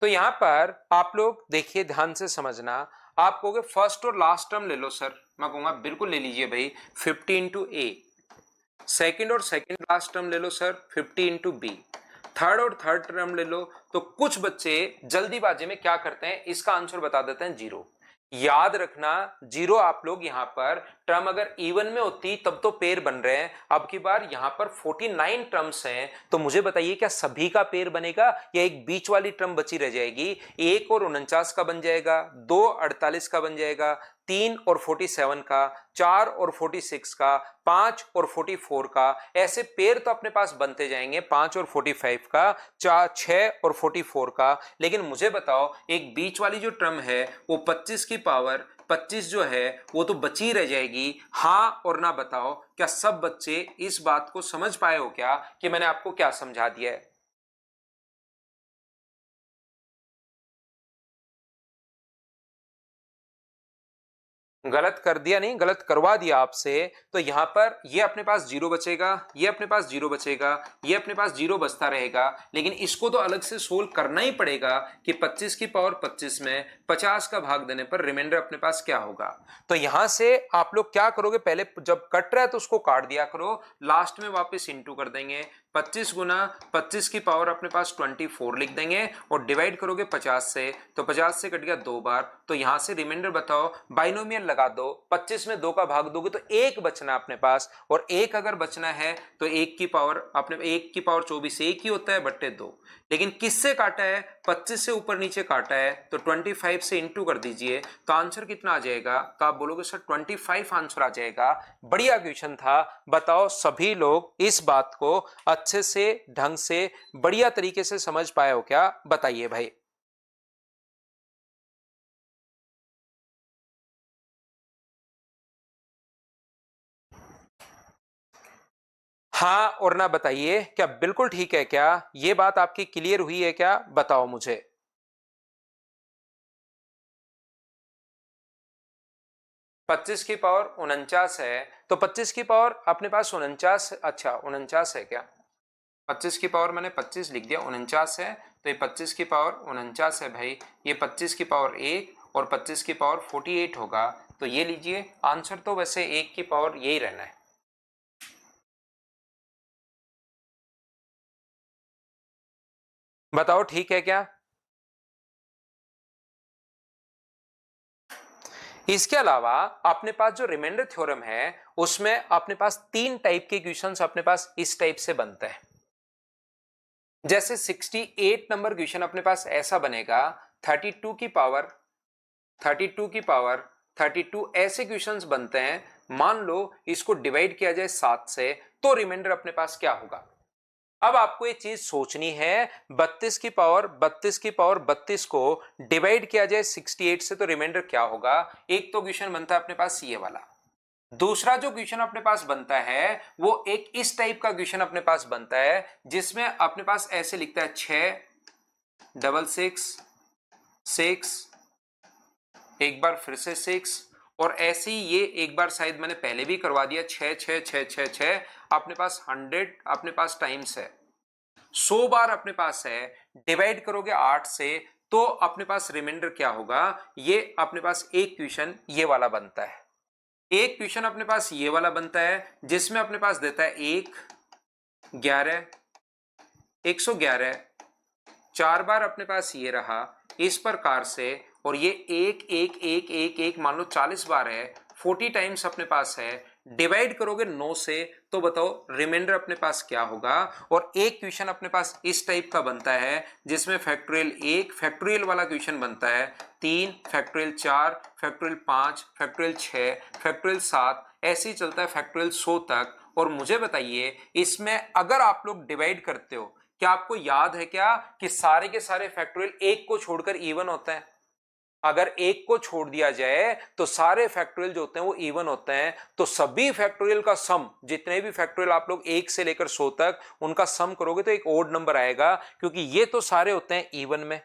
तो यहां पर आप लोग देखिए ध्यान से समझना, आप कहोगे फर्स्ट और लास्ट टर्म ले लो सर, मैं कहूंगा बिल्कुल ले लीजिए भाई 50 इंटू ए। सेकेंड और सेकेंड लास्ट टर्म ले लो सर 50 इंटू बी। थर्ड और थर्ड टर्म ले लो। तो कुछ बच्चे जल्दीबाजी में क्या करते हैं, इसका आंसर बता देते हैं जीरो। याद रखना जीरो, आप लोग यहां पर टर्म अगर इवन में होती तब तो पेयर बन रहे हैं, अब की बार यहां पर 49 टर्म्स हैं। तो मुझे बताइए क्या सभी का पेयर बनेगा या एक बीच वाली टर्म बची रह जाएगी? 1 और 49 का बन जाएगा, 2 48 का बन जाएगा, 3 और 47 का, 4 और 46 का, 5 और 44 का। ऐसे पेयर तो अपने पास बनते जाएंगे, 5 और 45 का, 4 6 और 44 का। लेकिन मुझे बताओ एक बीच वाली जो टर्म है वो 25 की पावर 25 जो है वो तो बची रह जाएगी। हाँ और ना बताओ, क्या सब बच्चे इस बात को समझ पाए हो क्या कि मैंने आपको क्या समझा दिया है? गलत कर दिया नहीं, गलत करवा दिया आपसे। तो यहां पर ये अपने पास जीरो बचेगा, ये अपने पास जीरो बचेगा, ये अपने पास जीरो बचता रहेगा। लेकिन इसको तो अलग से सोल्व करना ही पड़ेगा कि 25 की पावर 25 में 50 का भाग देने पर रिमाइंडर अपने पास क्या होगा। तो यहां से आप लोग क्या करोगे, पहले जब कट रहा है तो उसको काट दिया करो, लास्ट में वापस इंटू कर देंगे। 25 गुना 25 की पावर अपने पास 24 लिख देंगे और डिवाइड करोगे 50 से, तो 50 से कट गया 2 बार। तो यहां से रिमाइंडर बताओ, बाइनोमियल लगा दो, 25 में 2 का भाग दोगे तो 1 बचना अपने पास, और 1 अगर बचना है तो 1 की पावर अपने 1 की पावर 24 1 ही होता है बट्टे 2। लेकिन किससे काटा है? 25 से ऊपर नीचे काटा है, तो 25 से इंटू कर दीजिए, तो आंसर कितना आ जाएगा? तो आप बोलोगे सर 25 आंसर आ जाएगा। बढ़िया क्वेश्चन था। बताओ सभी लोग इस बात को अच्छे से ढंग से बढ़िया तरीके से समझ पाए हो क्या? बताइए भाई। हाँ और ना बताइए, क्या बिल्कुल ठीक है क्या? ये बात आपकी क्लियर हुई है क्या? बताओ मुझे। 25 की पावर 49 है, तो 25 की पावर अपने पास 49, अच्छा 49 है क्या? 25 की पावर मैंने 25 लिख दिया, 49 है। तो ये 25 की पावर 49 है भाई, ये 25 की पावर 1 और 25 की पावर 48 होगा। तो ये लीजिए आंसर, तो वैसे 1 की पावर यही रहना है। बताओ ठीक है क्या? इसके अलावा अपने पास जो रिमाइंडर थ्योरम है उसमें अपने पास 3 टाइप के क्वेश्चंस अपने पास इस टाइप से बनते हैं। जैसे 68 नंबर क्वेश्चन अपने पास ऐसा बनेगा, 32 की पावर 32 की पावर 32, ऐसे क्वेश्चंस बनते हैं। मान लो इसको डिवाइड किया जाए 7 से, तो रिमाइंडर अपने पास क्या होगा? अब आपको ये चीज सोचनी है, 32 को डिवाइड किया जाए 68 से तो रिमाइंडर क्या होगा। एक तो क्वेश्चन बनता है अपने पास ये वाला। दूसरा जो क्वेश्चन अपने पास बनता है वो एक इस टाइप का क्वेश्चन अपने पास बनता है, जिसमें अपने पास ऐसे लिखता है 6 6 एक बार फिर से 6 और ऐसे ही ये एक बार शायद मैंने पहले भी करवा दिया 6 अपने पास 100 अपने पास टाइम्स है, 100 बार अपने पास है। डिवाइड करोगे 8 से तो अपने पास रिमाइंडर क्या होगा। ये अपने पास एक क्वेश्चन ये वाला बनता है, एक क्वेश्चन अपने पास ये वाला बनता है जिसमें अपने पास देता है 11 111 4 बार अपने पास ये रहा इस प्रकार से, और ये 1 मान लो 40 बार है, 40 टाइम्स अपने पास है। डिवाइड करोगे 9 से तो बताओ रिमाइंडर अपने पास क्या होगा। और एक क्वेश्चन अपने पास इस टाइप का बनता है जिसमें फैक्टोरियल 1 फैक्टोरियल वाला क्वेश्चन बनता है, 3 फैक्टोरियल 4 फैक्टोरियल 5 फैक्टोरियल 6 फैक्टोरियल 7 ऐसे ही चलता है फैक्टोरियल 100 तक। और मुझे बताइए इसमें अगर आप लोग डिवाइड करते हो, क्या आपको याद है क्या कि सारे के सारे फैक्टोरियल एक को छोड़कर इवन होते हैं। अगर एक को छोड़ दिया जाए तो सारे फैक्टोरियल जो होते हैं वो इवन होते हैं। तो सभी फैक्टोरियल का सम, जितने भी फैक्टोरियल आप लोग 1 से लेकर 100 तक उनका सम करोगे तो एक ओड नंबर आएगा, क्योंकि ये तो सारे होते हैं इवन में,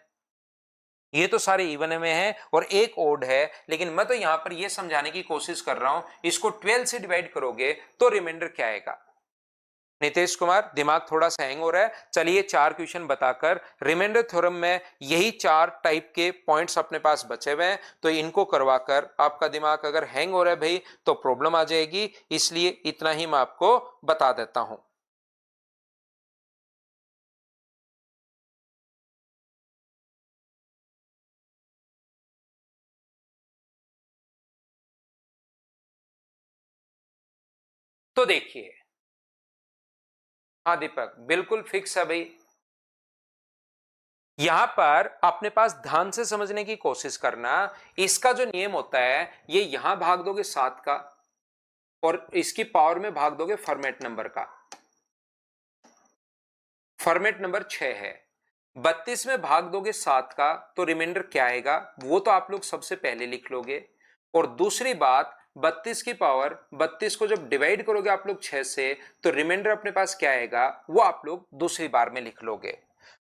ये तो सारे इवन में हैं और एक ओड है। लेकिन मैं तो यहां पर ये समझाने की कोशिश कर रहा हूं, इसको 12 से डिवाइड करोगे तो रिमाइंडर क्या आएगा। नितेश कुमार दिमाग थोड़ा सा हैंग हो रहा है, चलिए 4 क्वेश्चन बताकर रिमाइंडर थ्योरम में यही 4 टाइप के पॉइंट्स अपने पास बचे हुए हैं, तो इनको करवाकर आपका दिमाग अगर हैंग हो रहा है भाई तो प्रॉब्लम आ जाएगी, इसलिए इतना ही मैं आपको बता देता हूं। तो देखिए, हाँ दीपक बिल्कुल फिक्स है भाई। यहां पर अपने पास ध्यान से समझने की कोशिश करना, इसका जो नियम होता है ये यहां भाग दोगे 7 का और इसकी पावर में भाग दोगे फॉर्मेट नंबर का। फॉर्मेट नंबर 6 है, 32 में भाग दोगे 7 का तो रिमाइंडर क्या आएगा वो तो आप लोग सबसे पहले लिख लोगे। और दूसरी बात 32 को जब डिवाइड करोगे आप लोग 6 से तो रिमाइंडर अपने पास क्या आएगा वो आप लोग दूसरी बार में लिख लोगे।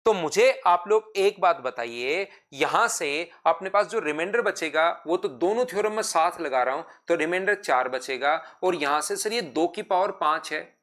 तो मुझे आप लोग एक बात बताइए, यहां से अपने पास जो रिमाइंडर बचेगा वो तो दोनों थ्योरम में साथ लगा रहा हूं तो रिमाइंडर 4 बचेगा, और यहां से सर ये 2 की पावर 5 है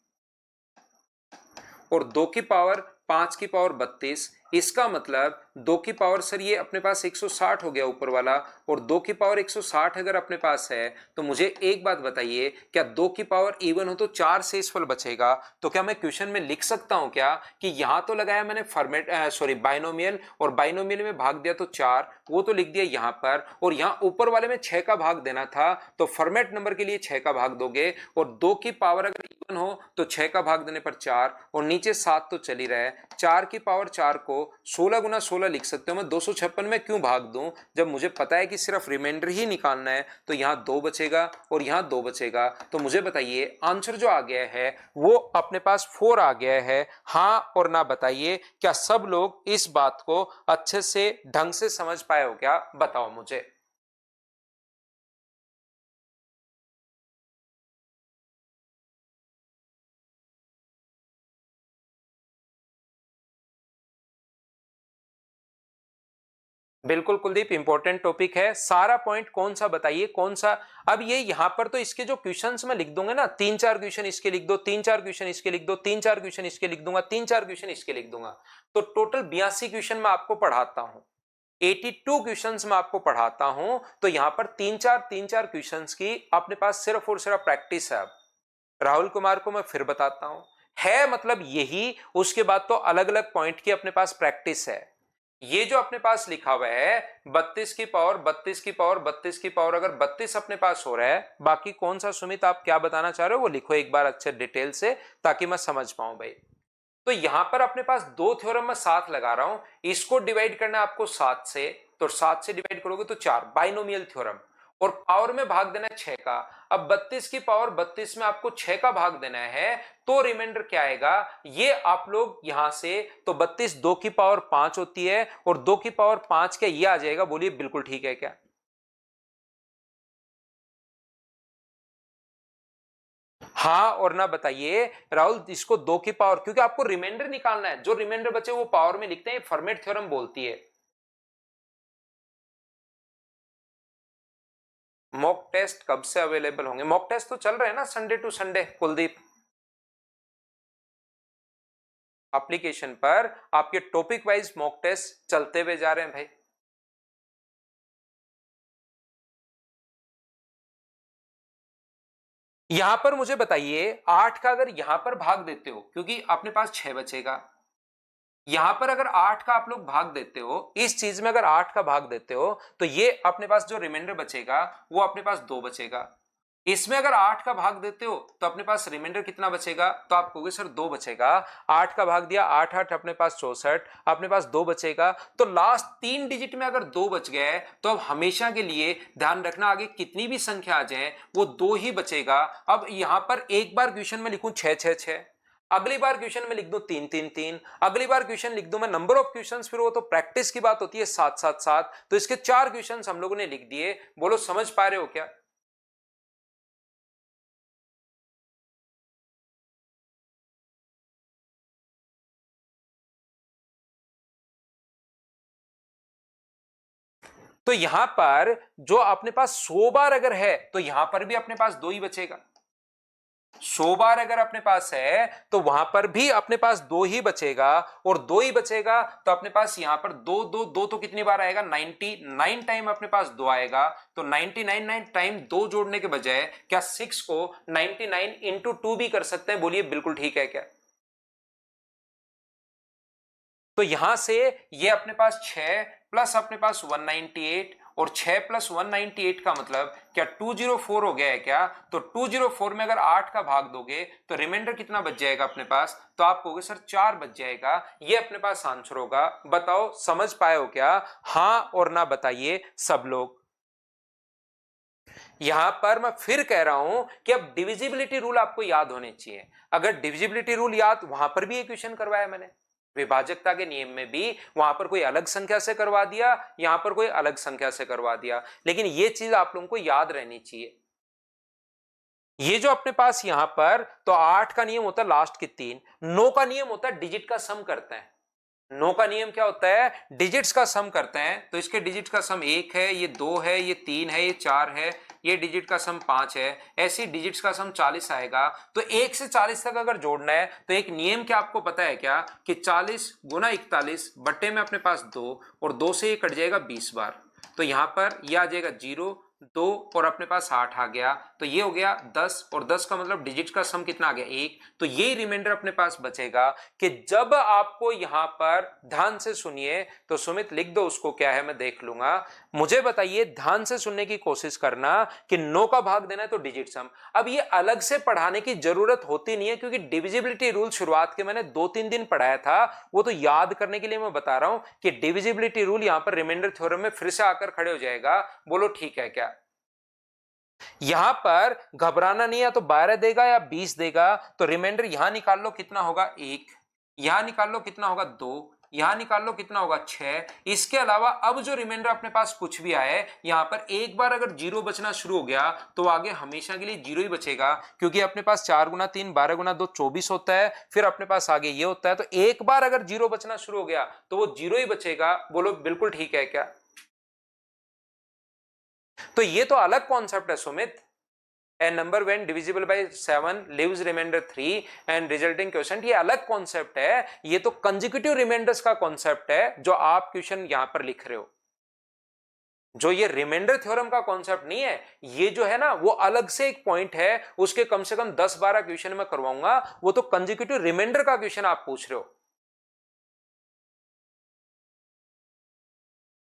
और 2 की पावर 5 की पावर 32, इसका मतलब 2 की पावर सर ये अपने पास 160 हो गया ऊपर वाला, और 2 की पावर 160 अगर अपने पास है तो मुझे एक बात बताइए, क्या 2 की पावर इवन हो तो 4 शेषफल बचेगा। तो क्या मैं क्वेश्चन में लिख सकता हूं क्या कि यहां तो लगाया मैंने फॉर्मेट बाइनोमियल, और बाइनोमियल में भाग दिया तो 4, वो तो लिख दिया यहां पर, और यहां ऊपर वाले में 6 का भाग देना था तो फॉर्मेट नंबर के लिए 6 का भाग दोगे, और 2 की पावर अगर इवन हो तो 6 का भाग देने पर 4, और नीचे 7 तो चल ही रहा है, 4 की पावर 4 को 16 गुना 16 लिख सकते हो। मैं 256 में क्यों भाग दूं जब मुझे पता है कि सिर्फ रिमाइंडर ही निकालना है। तो यहां 2 बचेगा और यहां 2 बचेगा, तो मुझे बताइए आंसर जो आ गया है वो अपने पास 4 आ गया है। हाँ और ना बताइए, क्या सब लोग इस बात को अच्छे से ढंग से समझ पाए हो क्या, बताओ मुझे। बिल्कुल कुलदीप, इंपॉर्टेंट टॉपिक है, सारा पॉइंट कौन सा बताइए कौन सा। अब ये यहां पर तो इसके जो क्वेश्चंस मैं लिख दूंगा ना, 3-4 क्वेश्चन इसके लिख दो, 3-4 क्वेश्चन इसके लिख दो, 3-4 क्वेश्चन इसके लिख दूंगा, 3-4 क्वेश्चन इसके लिख दूंगा, तो टोटल 82 क्वेश्चन मैं आपको पढ़ाता हूं, 82 क्वेश्चंस मैं आपको पढ़ाता हूं। तो यहां पर 3-4 क्वेश्चंस की अपने पास सिर्फ और सिर्फ प्रैक्टिस है। अब राहुल कुमार को मैं फिर बताता हूं, है मतलब यही, उसके बाद तो अलग अलग पॉइंट की अपने पास प्रैक्टिस है। ये जो अपने पास लिखा हुआ है 32 की पावर 32 की पावर 32 की पावर, अगर 32 अपने पास हो रहा है, बाकी कौन सा सुमित आप क्या बताना चाह रहे हो वो लिखो एक बार अच्छे डिटेल से ताकि मैं समझ पाऊं भाई। तो यहां पर अपने पास 2 थ्योरम में 7 लगा रहा हूं, इसको डिवाइड करना है आपको 7 से, तो 7 से डिवाइड करोगे तो 4 बाइनोमियल थ्योरम, और पावर में भाग देना है 6 का। अब 32 की पावर 32 में आपको 6 का भाग देना है, तो रिमाइंडर क्या आएगा ये आप लोग यहां से, तो 32 2 की पावर 5 होती है और 2 की पावर 5 क्या ये आ जाएगा, बोलिए बिल्कुल ठीक है क्या? हाँ और ना बताइए राहुल, इसको 2 की पावर, क्योंकि आपको रिमाइंडर निकालना है, जो रिमाइंडर बचे वो पावर में लिखते हैं, फर्मेट थ्योरम बोलती है। मॉक टेस्ट कब से अवेलेबल होंगे? मॉक टेस्ट तो चल रहे हैं ना Sunday to Sunday Kuldeep. Application पर आपके टॉपिक वाइज मॉक टेस्ट चलते हुए जा रहे हैं भाई। यहां पर मुझे बताइए 8 का अगर यहां पर भाग देते हो, क्योंकि अपने पास 6 बचेगा, यहां पर अगर 8 का आप लोग भाग देते हो, इस चीज में अगर 8 का भाग देते हो, तो ये अपने पास जो रिमाइंडर बचेगा वो अपने पास 2 बचेगा। इसमें अगर 8 का भाग देते हो तो अपने पास रिमाइंडर कितना बचेगा, तो आप कहोगे सर 2 बचेगा। 8 का भाग दिया, 8 8 अपने पास 64, अपने पास 2 बचेगा। तो लास्ट 3 डिजिट में अगर 2 बच गए तो अब हमेशा के लिए ध्यान रखना, आगे कितनी भी संख्या आ जाए वो 2 ही बचेगा। अब यहां पर एक बार क्वेश्चन में लिखूं 6 6 6, अगली बार क्वेश्चन में लिख दो 3 3 3, अगली बार क्वेश्चन लिख दो मैं नंबर ऑफ क्वेश्चंस, फिर वो तो प्रैक्टिस की बात होती है 7 7 7, तो इसके 4 क्वेश्चंस हम लोगों ने लिख दिए। बोलो समझ पा रहे हो क्या? तो यहां पर जो अपने पास 100 बार अगर है तो यहां पर भी अपने पास 2 ही बचेगा। 100 बार अगर अपने पास है तो वहां पर भी अपने पास 2 ही बचेगा, और 2 ही बचेगा तो अपने पास यहां पर 2 2 2 तो कितनी बार आएगा, 99 टाइम अपने पास 2 आएगा। तो 99 टाइम 2 जोड़ने के बजाय क्या 6 को 99 इंटू 2 भी कर सकते हैं? बोलिए बिल्कुल ठीक है क्या? तो यहां से ये अपने पास 6 प्लस अपने पास 198, और 6 प्लस 198 का मतलब क्या 204 हो गया है क्या? तो 204 में अगर 8 का भाग दोगे तो रिमाइंडर कितना बच जाएगा अपने पास, तो आप कहोगे सर 4 बच जाएगा। ये अपने पास आंसर होगा। बताओ समझ पाए हो क्या? हाँ और ना बताइए सब लोग। यहां पर मैं फिर कह रहा हूं कि अब डिविजिबिलिटी रूल आपको याद होने चाहिए। अगर डिविजिबिलिटी रूल याद, वहां पर भी एक क्वेश्चन करवाया मैंने विभाजकता के नियम में भी, वहां पर कोई अलग संख्या से करवा दिया, यहां पर कोई अलग संख्या से करवा दिया, लेकिन ये चीज आप लोगों को याद रहनी चाहिए। ये जो अपने पास यहां पर तो 8 का नियम होता है लास्ट के 3, 9 का नियम होता है डिजिट का सम करते हैं। 9 का नियम क्या होता है, डिजिट्स का सम करते हैं। तो इसके डिजिट का सम 1 है, ये 2 है, ये 3 है, ये 4 है, ये डिजिट का सम 5 है, ऐसी डिजिट्स का सम 40 आएगा। तो 1 से 40 तक अगर जोड़ना है तो एक नियम क्या आपको पता है क्या, कि 40 गुना 41 बट्टे में अपने पास 2, और 2 से ये कट जाएगा 20 बार। तो यहां पर ये आ जाएगा 0 2, और अपने पास 8 आ गया, तो ये हो गया 10, और 10 का मतलब डिजिट का सम कितना आ गया 1। तो ये रिमाइंडर अपने पास बचेगा कि जब आपको यहां पर, ध्यान से सुनिए, तो सुमित लिख दो उसको क्या है मैं देख लूंगा। मुझे बताइए, ध्यान से सुनने की कोशिश करना, कि 9 का भाग देना है तो डिजिट सम। अब ये अलग से पढ़ाने की जरूरत होती नहीं है, क्योंकि डिविजिबिलिटी रूल शुरुआत के मैंने 2-3 दिन पढ़ाया था, वो तो याद करने के लिए मैं बता रहा हूं कि डिविजिबिलिटी रूल यहां पर रिमाइंडर थ्योरम में फिर से आकर खड़े हो जाएगा। बोलो ठीक है क्या? यहां पर घबराना नहीं है, तो 12 देगा या 20 देगा, तो रिमाइंडर यहां निकाल लो कितना होगा 1, यहां निकाल लो कितना होगा 2, यहां निकाल लो कितना होगा 6। इसके अलावा अब जो रिमाइंडर अपने पास कुछ भी आए, यहां पर एक बार अगर जीरो बचना शुरू हो गया तो आगे हमेशा के लिए जीरो ही बचेगा, क्योंकि अपने पास 4 गुना 3 12 गुना 2 24 होता है, फिर अपने पास आगे ये होता है। तो एक बार अगर जीरो बचना शुरू हो गया तो वो जीरो ही बचेगा। बोलो बिल्कुल ठीक है क्या? तो ये तो अलग कॉन्सेप्ट है Sumit. a number when divisible by 7 leaves remainder 3 and resulting quotient, ये अलग कॉन्सेप्ट है। ये तो कंसेक्यूटिव रिमाइंडर्स का कॉन्सेप्ट है जो आप क्वेश्चन यहां पर लिख रहे हो। जो ये रिमाइंडर थ्योरम का कॉन्सेप्ट नहीं है, ये जो है ना वो अलग से एक पॉइंट है, उसके कम से कम 10-12 क्वेश्चन में करवाऊंगा। वो तो कंसेक्यूटिव रिमाइंडर का क्वेश्चन आप पूछ रहे हो।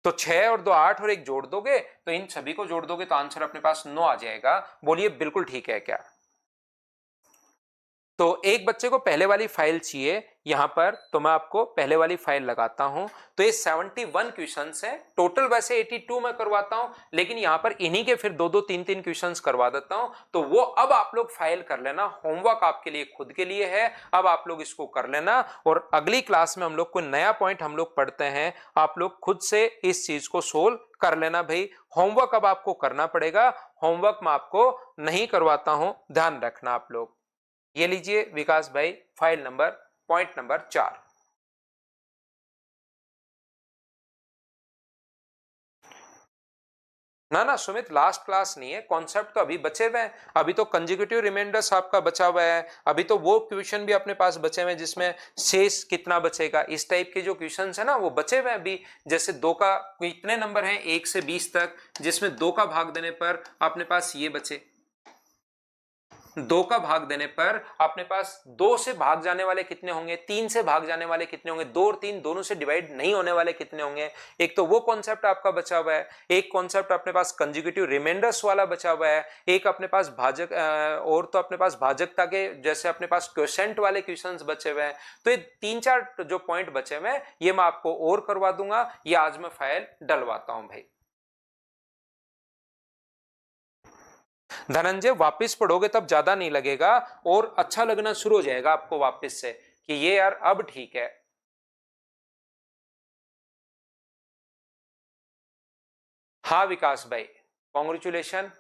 तो 6 और 2 8 और एक जोड़ दोगे, तो इन सभी को जोड़ दोगे तो आंसर अपने पास 9 आ जाएगा। बोलिए बिल्कुल ठीक है क्या? तो एक बच्चे को पहले वाली फाइल चाहिए यहां पर, तो मैं आपको पहले वाली फाइल लगाता हूं। तो ये 71 क्वेश्चंस है टोटल, वैसे 82 में करवाता हूं, लेकिन यहां पर इन्हीं के फिर 2-2 3-3 क्वेश्चंस करवा देता हूं। तो वो अब आप लोग फाइल कर लेना, होमवर्क आपके लिए खुद के लिए है, अब आप लोग इसको कर लेना। और अगली क्लास में हम लोग कोई नया पॉइंट हम लोग पढ़ते हैं, आप लोग खुद से इस चीज को सोल्व कर लेना भाई। होमवर्क अब आपको करना पड़ेगा, होमवर्क मैं आपको नहीं करवाता हूं, ध्यान रखना आप लोग। ये लीजिए विकास भाई फाइल नंबर, पॉइंट नंबर 4। ना ना सुमित, लास्ट क्लास नहीं है, कॉन्सेप्ट तो अभी बचे हुए हैं। अभी तो कंजिक्यूटिव रिमाइंडर्स आपका बचा हुआ है, अभी तो वो क्वेश्चन भी अपने पास बचे हुए हैं जिसमें शेष कितना बचेगा, इस टाइप के जो क्वेश्चंस है ना वो बचे हुए हैं अभी। जैसे 2 का इतने नंबर हैं 1 से 20 तक, जिसमें 2 का भाग देने पर अपने पास ये बचे, 2 का भाग देने पर अपने पास 2 से भाग जाने वाले कितने होंगे, 3 से भाग जाने वाले कितने होंगे, 2 और 3 दोनों से डिवाइड नहीं होने वाले कितने होंगे। एक तो वो कॉन्सेप्ट आपका बचा हुआ है, एक कॉन्सेप्ट अपने पास कंजुगेटिव रिमाइंडर्स वाला बचा हुआ है, एक अपने पास भाजक और तो अपने पास भाजकता के जैसे अपने पास क्वोशेंट वाले क्वेश्चंस बचे हुए हैं। तो ये 3-4 जो पॉइंट बचे हुए हैं ये मैं आपको और करवा दूंगा, ये आज मैं फाइल डलवाता हूं भाई। धनंजय वापस पढ़ोगे तब ज्यादा नहीं लगेगा और अच्छा लगना शुरू हो जाएगा आपको वापस से कि ये यार अब ठीक है। हाँ विकास भाई, कॉन्ग्रेचुलेशन,